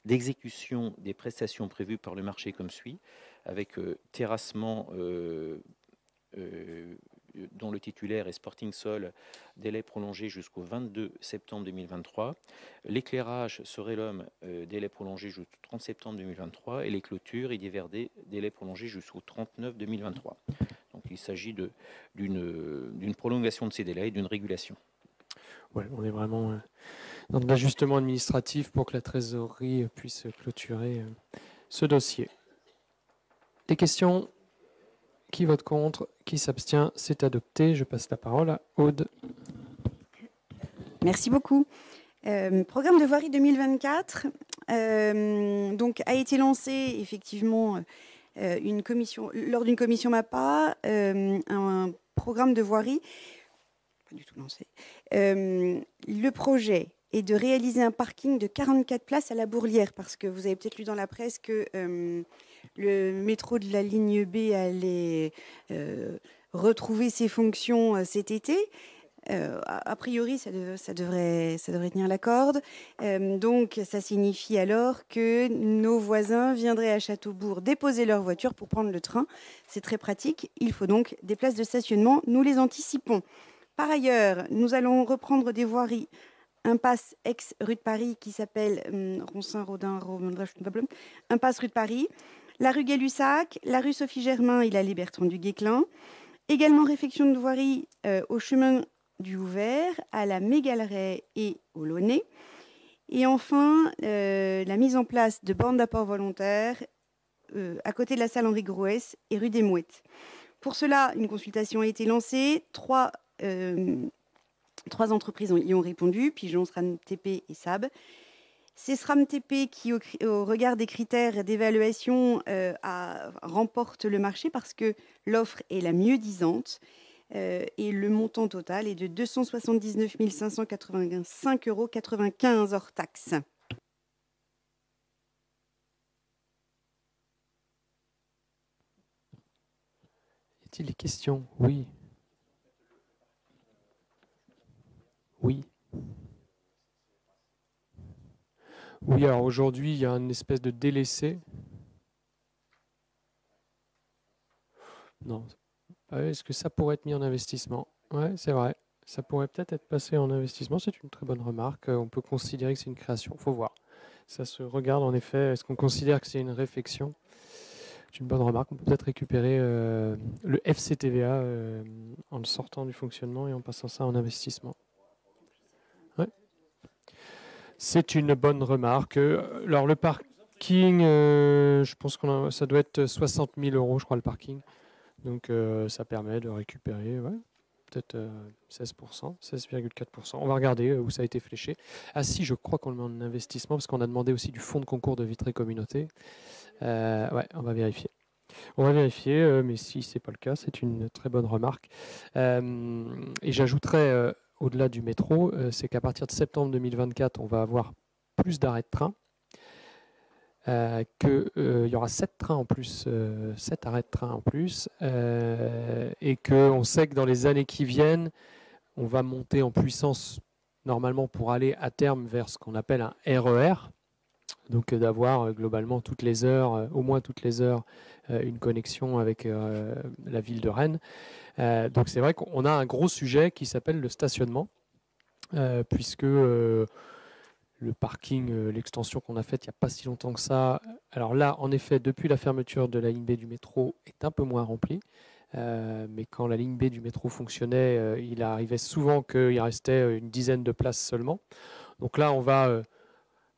F: d'exécution des prestations prévues par le marché comme suit, avec terrassement dont le titulaire est Sporting Sol, délai prolongé jusqu'au 22 septembre 2023. L'éclairage serait l'homme, délai prolongé jusqu'au 30 septembre 2023. Et les clôtures et divers délai prolongé jusqu'au 39 2023. Donc il s'agit d'une prolongation de ces délais et d'une régulation.
A: Ouais, on est vraiment dans de l'ajustement administratif pour que la trésorerie puisse clôturer ce dossier. Des questions? Qui vote contre? Qui s'abstient? C'est adopté. Je passe la parole à Aude.
B: Merci beaucoup. Programme de voirie 2024 donc, a été lancé effectivement lors d'une commission MAPA, un programme de voirie, pas du tout lancé. Le projet est de réaliser un parking de 44 places à la Bourlière, parce que vous avez peut-être lu dans la presse que le métro de la ligne B allait retrouver ses fonctions cet été. A priori, ça devrait tenir la corde. Donc, ça signifie alors que nos voisins viendraient à Châteaubourg déposer leur voiture pour prendre le train. C'est très pratique. Il faut donc des places de stationnement. Nous les anticipons. Par ailleurs, nous allons reprendre des voiries. Impasse ex-rue de Paris qui s'appelle Roncin-Rodin, Impasse rue de Paris. La rue Gay-Lussac, la rue Sophie-Germain et l'allée Bertrand du Guesclin. Également réfection de voirie au chemin du Ouvert, à la Mégalerie et au Launay. Et enfin, la mise en place de bornes d'apport volontaire à côté de la salle Henri Grouès et rue des Mouettes. Pour cela, une consultation a été lancée. Trois entreprises y ont répondu, Pigeon, SRAM TP et SAB. C'est SRAM TP qui, au regard des critères d'évaluation, remporte le marché parce que l'offre est la mieux disante. Et le montant total est de 279 585,95 € hors taxe.
A: Y a-t-il des questions? Oui. Oui. Oui, alors aujourd'hui, il y a une espèce de délaissé. Non. Est-ce que ça pourrait être mis en investissement? Oui, c'est vrai. Ça pourrait peut-être être passé en investissement. C'est une très bonne remarque. On peut considérer que c'est une création. Il faut voir. Ça se regarde en effet. Est-ce qu'on considère que c'est une réflexion? C'est une bonne remarque. On peut peut-être récupérer le FCTVA en le sortant du fonctionnement et en passant ça en investissement. Ouais. C'est une bonne remarque. Alors le parking, je pense que ça doit être 60 000 €, je crois, le parking. Donc ça permet de récupérer peut-être 16%, 16,4%. On va regarder où ça a été fléché. Ah si, je crois qu'on le met en investissement parce qu'on a demandé aussi du fonds de concours de Vitré Communauté. Ouais, on va vérifier. On va vérifier, mais si ce n'est pas le cas, c'est une très bonne remarque. Et j'ajouterais, au-delà du métro, c'est qu'à partir de septembre 2024, on va avoir plus d'arrêts de train. Qu'il y aura 7 trains en plus, 7 arrêts de train en plus, et qu'on sait que dans les années qui viennent, on va monter en puissance normalement pour aller à terme vers ce qu'on appelle un RER, donc d'avoir globalement toutes les heures, au moins toutes les heures, une connexion avec la ville de Rennes. Donc c'est vrai qu'on a un gros sujet qui s'appelle le stationnement, puisque le parking, l'extension qu'on a faite il n'y a pas si longtemps que ça. Alors là, en effet, depuis la fermeture de la ligne B du métro, est un peu moins rempli. Mais quand la ligne B du métro fonctionnait, il arrivait souvent qu'il restait une dizaine de places seulement. Donc là, on va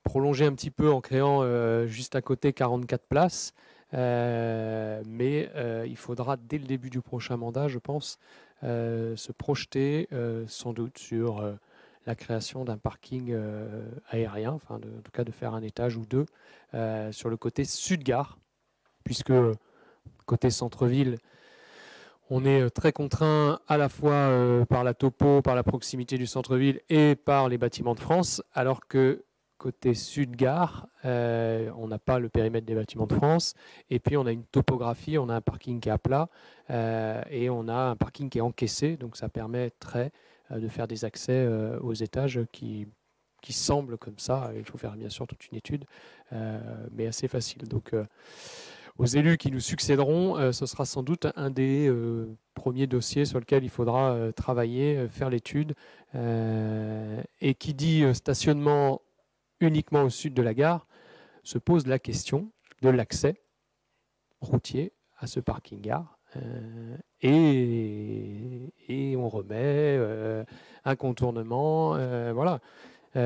A: prolonger un petit peu en créant juste à côté 44 places. Mais il faudra, dès le début du prochain mandat, je pense, se projeter sans doute sur la création d'un parking aérien, enfin en tout cas de faire un étage ou deux sur le côté sud-gare, puisque côté centre-ville, on est très contraint à la fois par la topo, par la proximité du centre-ville et par les bâtiments de France, alors que côté sud-gare, on n'a pas le périmètre des bâtiments de France, et puis on a une topographie, on a un parking qui est à plat, et on a un parking qui est encaissé, donc ça permettrait de faire des accès aux étages qui semblent comme ça. Il faut faire bien sûr toute une étude, mais assez facile. Donc aux élus qui nous succéderont, ce sera sans doute un des premiers dossiers sur lequel il faudra travailler, faire l'étude. Et qui dit stationnement uniquement au sud de la gare, se pose la question de l'accès routier à ce parking-gare. Et on remet un contournement, voilà.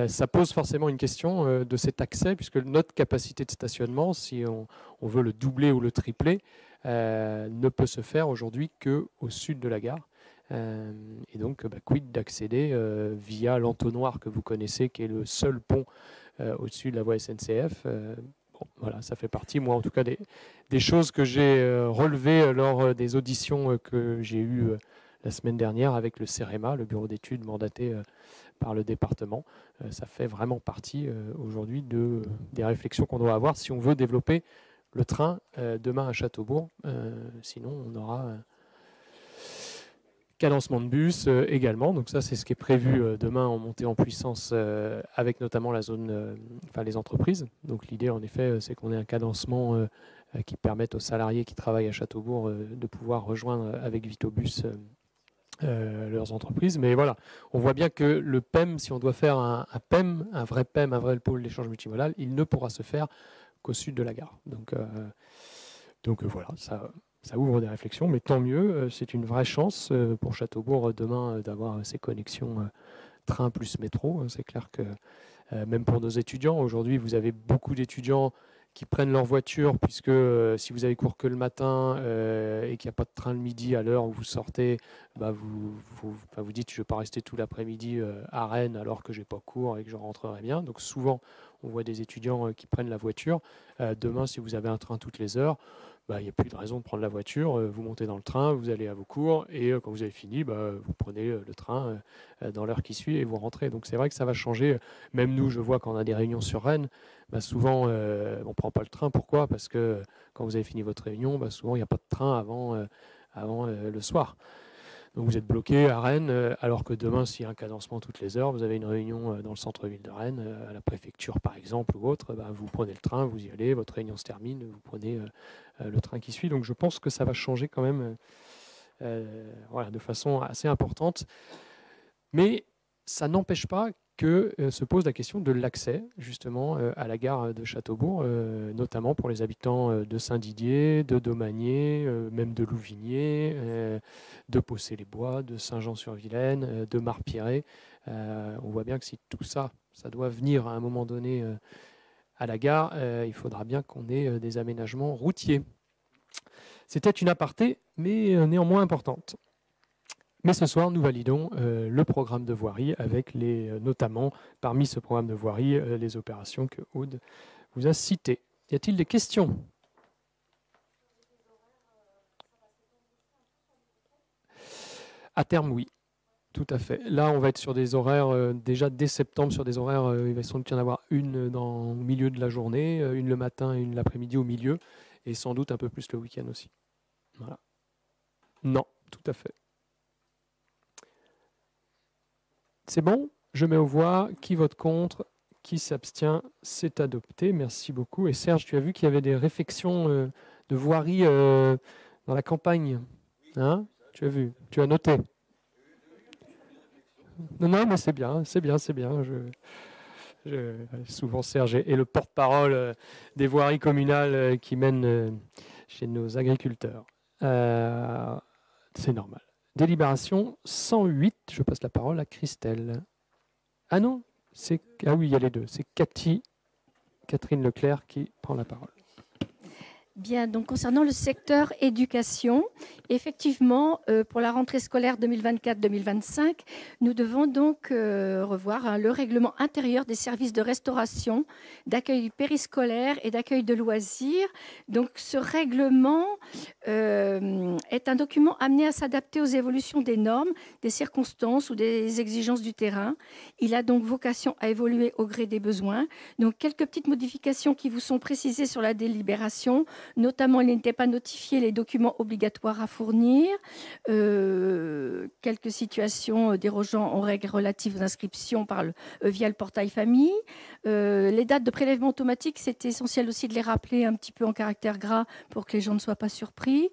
A: Ça pose forcément une question de cet accès, puisque notre capacité de stationnement, si on veut le doubler ou le tripler, ne peut se faire aujourd'hui qu'au sud de la gare. Et donc, quid d'accéder via l'entonnoir que vous connaissez, qui est le seul pont au-dessus de la voie SNCF. Bon, voilà, ça fait partie, moi en tout cas, des choses que j'ai relevées lors des auditions que j'ai eues la semaine dernière avec le CEREMA, le bureau d'études mandaté par le département. Ça fait vraiment partie aujourd'hui des réflexions qu'on doit avoir si on veut développer le train demain à Châteaubourg. Sinon, on aura cadencement de bus également. Donc ça, c'est ce qui est prévu demain en montée en puissance avec notamment la zone, les entreprises. Donc l'idée, en effet, c'est qu'on ait un cadencement qui permette aux salariés qui travaillent à Châteaubourg de pouvoir rejoindre avec Vitobus leurs entreprises. Mais voilà, on voit bien que le PEM, si on doit faire un PEM, un vrai pôle d'échange multimodal, il ne pourra se faire qu'au sud de la gare. Donc voilà, ça ouvre des réflexions, mais tant mieux, c'est une vraie chance pour Châteaubourg demain d'avoir ces connexions train plus métro. C'est clair que même pour nos étudiants, aujourd'hui vous avez beaucoup d'étudiants qui prennent leur voiture, puisque si vous avez cours que le matin et qu'il n'y a pas de train le midi à l'heure où vous sortez, vous dites je ne vais pas rester tout l'après-midi à Rennes alors que je n'ai pas cours et que je rentrerai bien. Donc souvent, on voit des étudiants qui prennent la voiture. Demain, si vous avez un train toutes les heures, il n'y a plus de raison de prendre la voiture. Vous montez dans le train, vous allez à vos cours et quand vous avez fini, vous prenez le train dans l'heure qui suit et vous rentrez. Donc c'est vrai que ça va changer. Même nous, je vois quand on a des réunions sur Rennes, souvent on ne prend pas le train. Pourquoi ? Parce que quand vous avez fini votre réunion, souvent il n'y a pas de train avant le soir. Donc vous êtes bloqué à Rennes, alors que demain, s'il y a un cadencement toutes les heures, vous avez une réunion dans le centre-ville de Rennes, à la préfecture par exemple ou autre, vous prenez le train, vous y allez, votre réunion se termine, vous prenez le train qui suit. Donc je pense que ça va changer quand même de façon assez importante. Mais ça n'empêche pas que se pose la question de l'accès justement à la gare de Châteaubourg, notamment pour les habitants de Saint-Didier, de Domanier, même de Louvigné, de Possé-les-Bois, de Saint-Jean-sur-Vilaine, de Marpiré. On voit bien que si tout ça doit venir à un moment donné à la gare, il faudra bien qu'on ait des aménagements routiers. C'était une aparté, mais néanmoins importante. Mais ce soir, nous validons le programme de voirie avec notamment, parmi ce programme de voirie, les opérations que Aude vous a citées. Y a-t-il des questions ? À terme, oui. Tout à fait. Là, on va être sur des horaires, déjà dès septembre, sur des horaires, il va sans doute y en avoir une au milieu de la journée, une le matin et une l'après-midi au milieu, et sans doute un peu plus le week-end aussi. Voilà. Non, tout à fait. C'est bon, je mets aux voix. Qui vote contre? Qui s'abstient? C'est adopté. Merci beaucoup. Et Serge, tu as vu qu'il y avait des réflexions de voirie dans la campagne, hein? Tu as vu? Tu as noté? Non, mais c'est bien, c'est bien, c'est bien. Souvent, Serge est le porte-parole des voiries communales qui mènent chez nos agriculteurs. C'est normal. Délibération 108, je passe la parole à Christelle. Ah non, ah oui, il y a les deux. C'est Catherine Leclerc qui prend la parole.
H: Bien, donc concernant le secteur éducation, effectivement, pour la rentrée scolaire 2024-2025, nous devons donc revoir le règlement intérieur des services de restauration, d'accueil périscolaire et d'accueil de loisirs. Donc ce règlement est un document amené à s'adapter aux évolutions des normes, des circonstances ou des exigences du terrain. Il a donc vocation à évoluer au gré des besoins. Donc quelques petites modifications qui vous sont précisées sur la délibération. Notamment, il n'était pas notifié les documents obligatoires à fournir, quelques situations dérogeant aux règles relatives aux inscriptions via le portail famille. Les dates de prélèvement automatique, c'est essentiel aussi de les rappeler un petit peu en caractère gras pour que les gens ne soient pas surpris.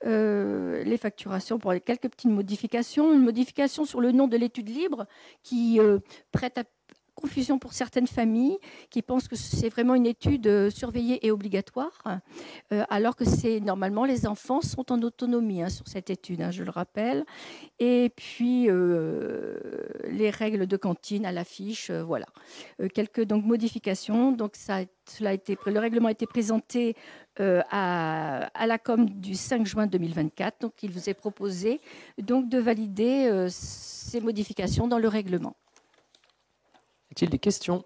H: Les facturations, pour quelques petites modifications. Une modification sur le nom de l'étude libre qui prête confusion pour certaines familles qui pensent que c'est vraiment une étude surveillée et obligatoire, alors que normalement les enfants sont en autonomie sur cette étude, je le rappelle. Et puis les règles de cantine à l'affiche, voilà. Quelques modifications. Donc le règlement a été présenté à la COM du 5 juin 2024. Donc il vous est proposé de valider ces modifications dans le règlement.
A: Y a-t-il des questions?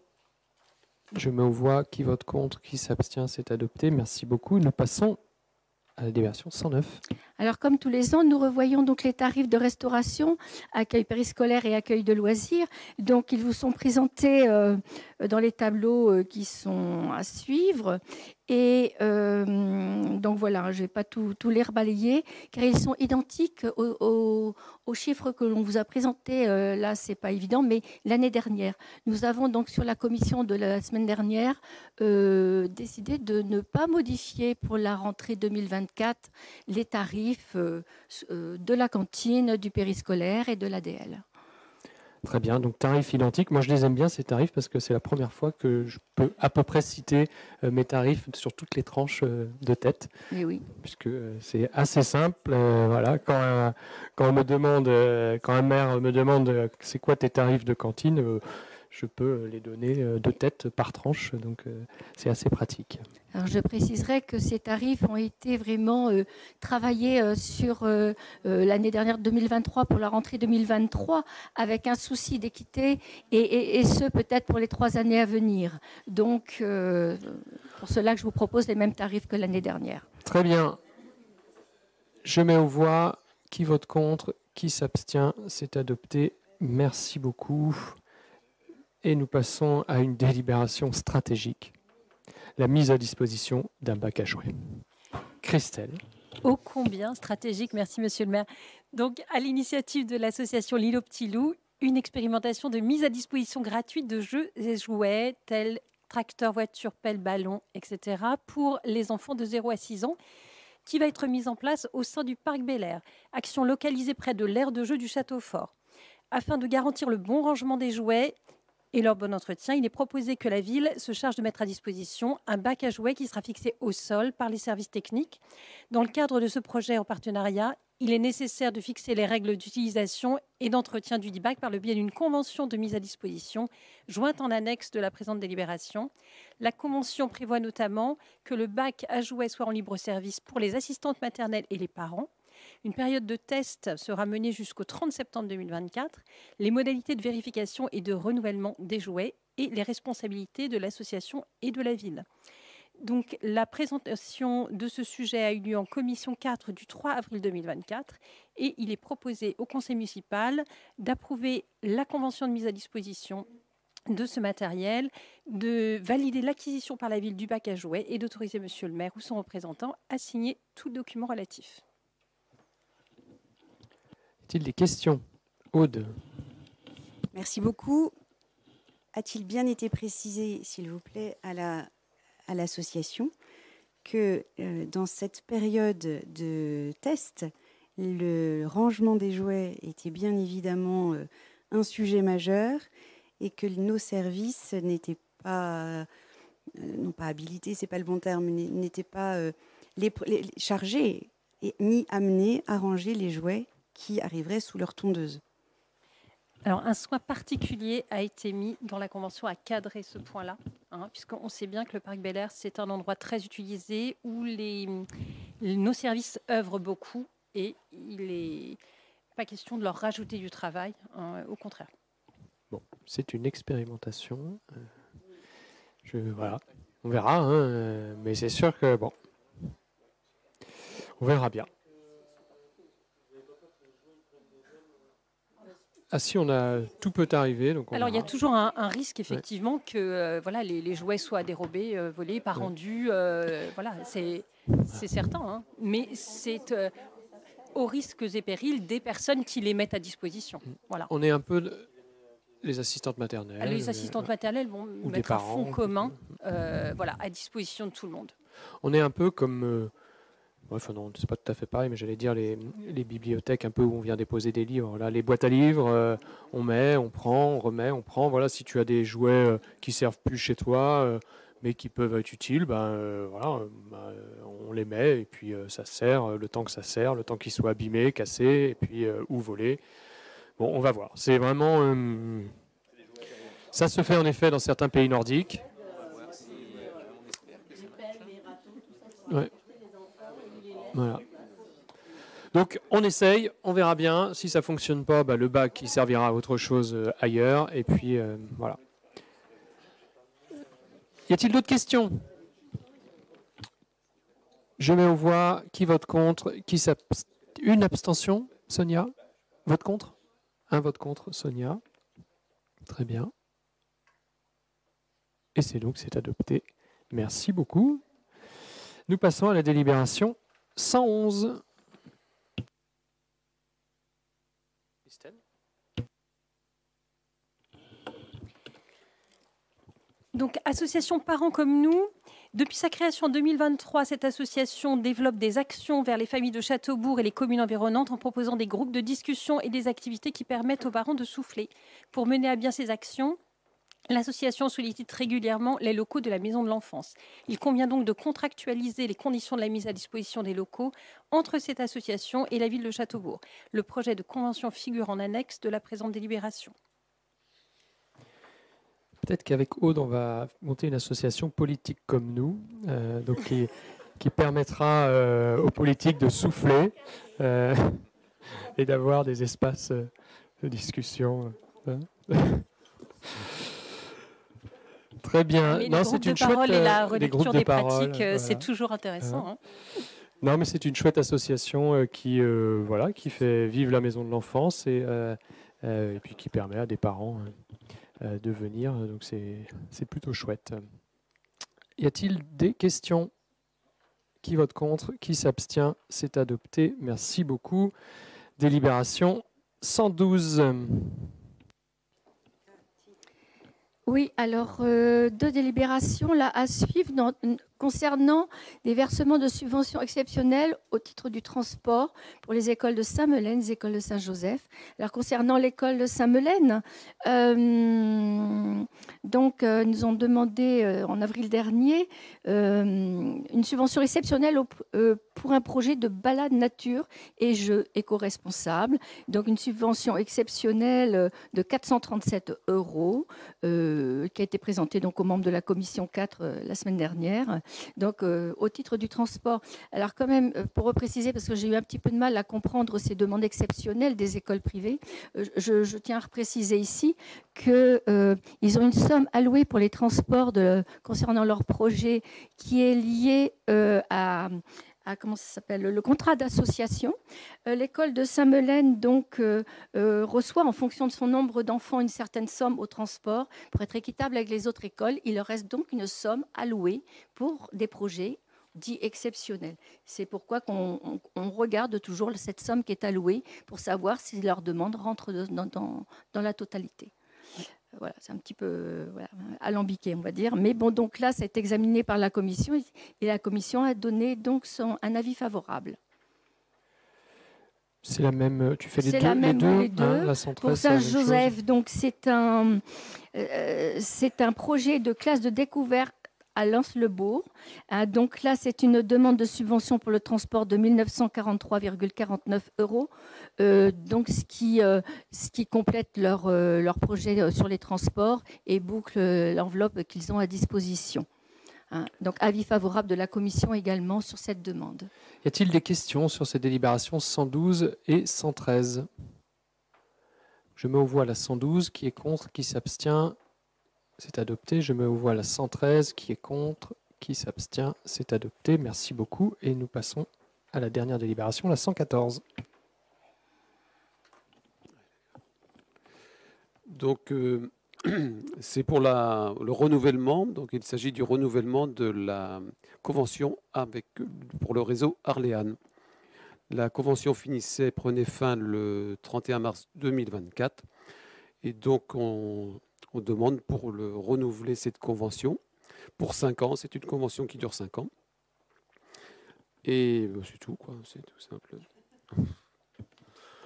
A: Je mets aux voix. Qui vote contre, qui s'abstient, c'est adopté. Merci beaucoup. Nous passons à la délibération 109.
H: Alors, comme tous les ans, nous revoyons donc les tarifs de restauration, accueil périscolaire et accueil de loisirs. Donc, ils vous sont présentés dans les tableaux qui sont à suivre. Et donc voilà, je ne vais pas tout les rebalayer, car ils sont identiques aux chiffres que l'on vous a présentés. Là, ce n'est pas évident, mais l'année dernière, nous avons donc sur la commission de la semaine dernière décidé de ne pas modifier pour la rentrée 2024 les tarifs de la cantine, du périscolaire et de l'ADL.
A: Très bien, donc tarifs identiques. Moi, je les aime bien, ces tarifs, parce que c'est la première fois que je peux à peu près citer mes tarifs sur toutes les tranches de tête.
H: Et oui.
A: Puisque c'est assez simple. Voilà, quand un maire me demande c'est quoi tes tarifs de cantine, je peux les donner de tête par tranche. Donc, c'est assez pratique.
H: Alors, je préciserai que ces tarifs ont été vraiment travaillés sur l'année dernière 2023 pour la rentrée 2023 avec un souci d'équité et ce peut-être pour les 3 années à venir. Donc, pour cela que je vous propose les mêmes tarifs que l'année dernière.
A: Très bien. Je mets aux voix. Qui vote contre, qui s'abstient, c'est adopté. Merci beaucoup. Et nous passons à une délibération stratégique. La mise à disposition d'un bac à jouets. Christelle.
I: Ô combien stratégique, merci Monsieur le maire. Donc, à l'initiative de l'association L'Île au Petit Loup, une expérimentation de mise à disposition gratuite de jeux et jouets tels tracteurs, voitures, pelles, ballons, etc. pour les enfants de 0 à 6 ans qui va être mise en place au sein du parc Bel-Air. Action localisée près de l'aire de jeu du Château Fort. Afin de garantir le bon rangement des jouets et leur bon entretien, il est proposé que la ville se charge de mettre à disposition un bac à jouets qui sera fixé au sol par les services techniques. Dans le cadre de ce projet en partenariat, il est nécessaire de fixer les règles d'utilisation et d'entretien du dit bac par le biais d'une convention de mise à disposition jointe en annexe de la présente délibération. La convention prévoit notamment que le bac à jouets soit en libre service pour les assistantes maternelles et les parents. Une période de test sera menée jusqu'au 30 septembre 2024. Les modalités de vérification et de renouvellement des jouets et les responsabilités de l'association et de la ville. Donc, la présentation de ce sujet a eu lieu en commission 4 du 3 avril 2024 et il est proposé au conseil municipal d'approuver la convention de mise à disposition de ce matériel, de valider l'acquisition par la ville du bac à jouets et d'autoriser monsieur le maire ou son représentant à signer tout document relatif.
A: Y a-t-il des questions? Aude.
B: Merci beaucoup. A-t-il bien été précisé, s'il vous plaît, à l'association que dans cette période de test, le rangement des jouets était bien évidemment un sujet majeur et que nos services n'étaient pas, non pas habilités, c'est pas le bon terme, n'étaient pas chargés ni amenés à ranger les jouets qui arriveraient sous leur tondeuse.
I: Alors, un soin particulier a été mis dans la convention à cadrer ce point-là, puisqu'on sait bien que le parc Bel-Air, c'est un endroit très utilisé où nos services œuvrent beaucoup et il n'est pas question de leur rajouter du travail, au contraire.
A: Bon, c'est une expérimentation. Voilà, on verra, mais c'est sûr que, bon, on verra bien. Ah si, tout peut arriver. Donc
I: alors, il y a toujours un risque, effectivement, que les jouets soient dérobés, volés, pas rendus. Voilà, c'est certain. Mais c'est aux risques et périls des personnes qui les mettent à disposition. Voilà.
A: On est un peu les assistantes maternelles.
I: Les assistantes maternelles vont mettre un fonds commun à disposition de tout le monde.
A: On est un peu comme Enfin non, c'est pas tout à fait pareil, mais j'allais dire les bibliothèques un peu où on vient déposer des livres. Là, les boîtes à livres, on met, on prend, on remet, on prend. Voilà, si tu as des jouets qui servent plus chez toi, mais qui peuvent être utiles, on les met et puis ça sert le temps que ça sert, le temps qu'ils soient abîmés, cassés, et puis ou volés. Bon, on va voir. C'est vraiment... ça se fait en effet dans certains pays nordiques. Ouais. Voilà. Donc on essaye, on verra bien. Si ça ne fonctionne pas, le bac il servira à autre chose ailleurs. Et puis voilà. Y a-t-il d'autres questions? Je mets aux voix. Qui vote contre? Une abstention, Sonia. Vote contre? Un vote contre, Sonia. Très bien. Et c'est adopté. Merci beaucoup. Nous passons à la délibération 111.
I: Donc, association Parents comme nous, depuis sa création en 2023, cette association développe des actions vers les familles de Châteaubourg et les communes environnantes en proposant des groupes de discussion et des activités qui permettent aux parents de souffler. Pour mener à bien ces actions, l'association sollicite régulièrement les locaux de la Maison de l'Enfance. Il convient donc de contractualiser les conditions de la mise à disposition des locaux entre cette association et la ville de Châteaubourg. Le projet de convention figure en annexe de la présente délibération.
A: Peut-être qu'avec Aude, on va monter une association politique comme nous, donc qui permettra aux politiques de souffler et d'avoir des espaces de discussion. Très bien.
I: Non, c'est une chouette. Et la relecture des pratiques,
A: voilà.
I: C'est toujours intéressant. Hein.
A: Non, mais c'est une chouette association qui fait vivre la Maison de l'Enfance et puis qui permet à des parents de venir. Donc c'est plutôt chouette. Y a-t-il des questions? Qui vote contre? Qui s'abstient? C'est adopté. Merci beaucoup. Délibération 112.
H: Oui, alors deux délibérations là à suivre concernant des versements de subventions exceptionnelles au titre du transport pour les écoles de Saint-Melaine, les écoles de Saint-Joseph. Alors concernant l'école de Saint-Melaine, nous ont demandé en avril dernier une subvention exceptionnelle pour un projet de balade nature et jeux éco-responsables. Donc une subvention exceptionnelle de 437 €. Qui a été présenté donc aux membres de la commission 4 la semaine dernière. Donc, au titre du transport, alors quand même, pour repréciser, parce que j'ai eu un petit peu de mal à comprendre ces demandes exceptionnelles des écoles privées, je tiens à repréciser ici qu'ils ont une somme allouée pour les transports concernant leur projet qui est liée comment ça s'appelle, le contrat d'association. L'école de Saint-Melaine reçoit en fonction de son nombre d'enfants une certaine somme au transport pour être équitable avec les autres écoles. Il leur reste donc une somme allouée pour des projets dits exceptionnels. C'est pourquoi on regarde toujours cette somme qui est allouée pour savoir si leur demande rentre dans la totalité. Voilà, c'est un petit peu alambiqué, on va dire. Mais bon, donc là, c'est examiné par la commission et la commission a donné donc un avis favorable.
A: C'est la même. Tu fais les deux.
H: Les deux.
A: Hein, la 113,
H: pour Saint-Joseph, donc c'est un projet de classe de découverte à Lens-le-Bourg. Donc là, c'est une demande de subvention pour le transport de 1 943,49 €. Donc ce qui complète leur projet sur les transports et boucle l'enveloppe qu'ils ont à disposition. Donc avis favorable de la commission également sur cette demande.
A: Y a-t-il des questions sur ces délibérations 112 et 113? Je mets aux voix la 112, qui est contre, qui s'abstient. C'est adopté. Je mets aux voix la 113, qui est contre, qui s'abstient. C'est adopté. Merci beaucoup. Et nous passons à la dernière délibération, la 114.
C: Donc, c'est pour le renouvellement. Donc, il s'agit du renouvellement de la convention pour le réseau Arléane. La convention prenait fin le 31 mars 2024. Et donc, on demande pour renouveler cette convention pour 5 ans. C'est une convention qui dure 5 ans. Et c'est tout, quoi. C'est tout simple.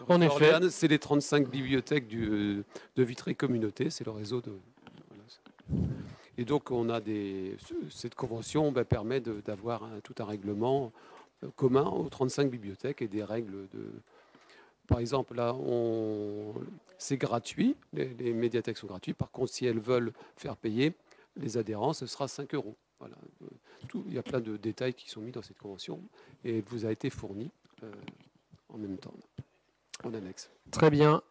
A: En effet.
C: Orléans, c'est les 35 bibliothèques de Vitré Communauté, c'est le réseau de. Voilà. Et donc, on a cette convention permet d'avoir tout un règlement commun aux 35 bibliothèques et des règles de. Par exemple, là, c'est gratuit, les médiathèques sont gratuites. Par contre, si elles veulent faire payer les adhérents, ce sera 5 €. Voilà. Il y a plein de détails qui sont mis dans cette convention et elle vous a été fournie en même temps, en annexe.
A: Très bien.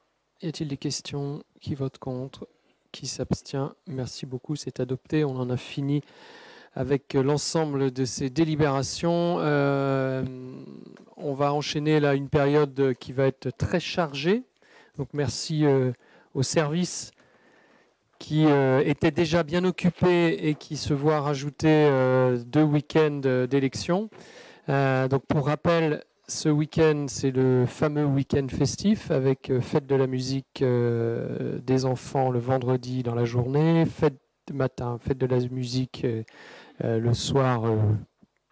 A: Y a-t-il des questions? Qui vote contre? Qui s'abstient? Merci beaucoup, c'est adopté. On en a fini avec l'ensemble de ces délibérations. On va enchaîner là une période qui va être très chargée. Donc merci aux services qui étaient déjà bien occupés et qui se voient rajouter 2 week-ends d'élection. Donc pour rappel, ce week-end, c'est le fameux week-end festif avec fête de la musique des enfants le vendredi dans la journée, fête de la musique le soir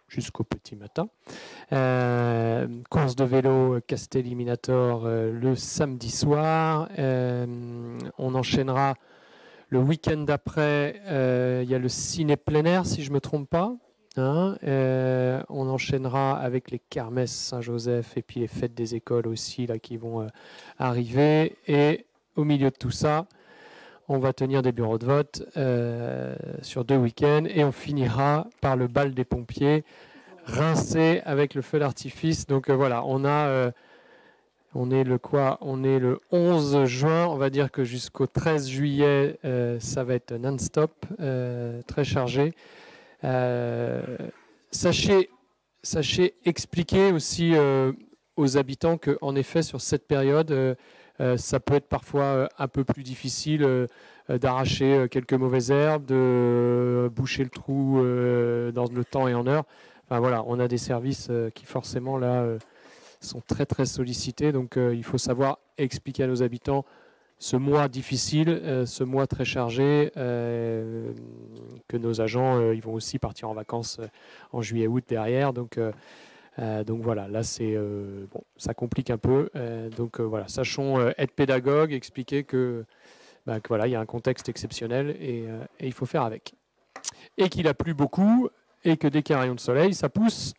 A: jusqu'au petit matin, course de vélo Castelliminator le samedi soir. On enchaînera le week-end d'après, il y a le ciné plein air si je ne me trompe pas. On enchaînera avec les kermesses Saint-Joseph et puis les fêtes des écoles aussi là, qui vont arriver. Et au milieu de tout ça, on va tenir des bureaux de vote sur 2 week-ends et on finira par le bal des pompiers, rincé avec le feu d'artifice. Donc voilà, on est le 11 juin, on va dire que jusqu'au 13 juillet, ça va être non-stop, très chargé. Sachez expliquer aussi aux habitants qu'en effet, sur cette période, ça peut être parfois un peu plus difficile d'arracher quelques mauvaises herbes, de boucher le trou dans le temps et en heure. Enfin voilà, on a des services qui forcément là sont très très sollicités. Donc il faut savoir expliquer à nos habitants ce mois difficile, ce mois très chargé, que nos agents ils vont aussi partir en vacances en juillet-août derrière. Donc voilà, là c'est bon, ça complique un peu. Donc voilà, sachons être pédagogue, expliquer que voilà, il y a un contexte exceptionnel et il faut faire avec. Et qu'il a plu beaucoup et que dès qu'il y a un rayon de soleil, ça pousse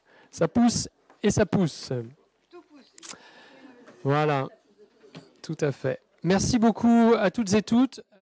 A: et ça pousse. Voilà, tout à fait. Merci beaucoup à toutes et toutes.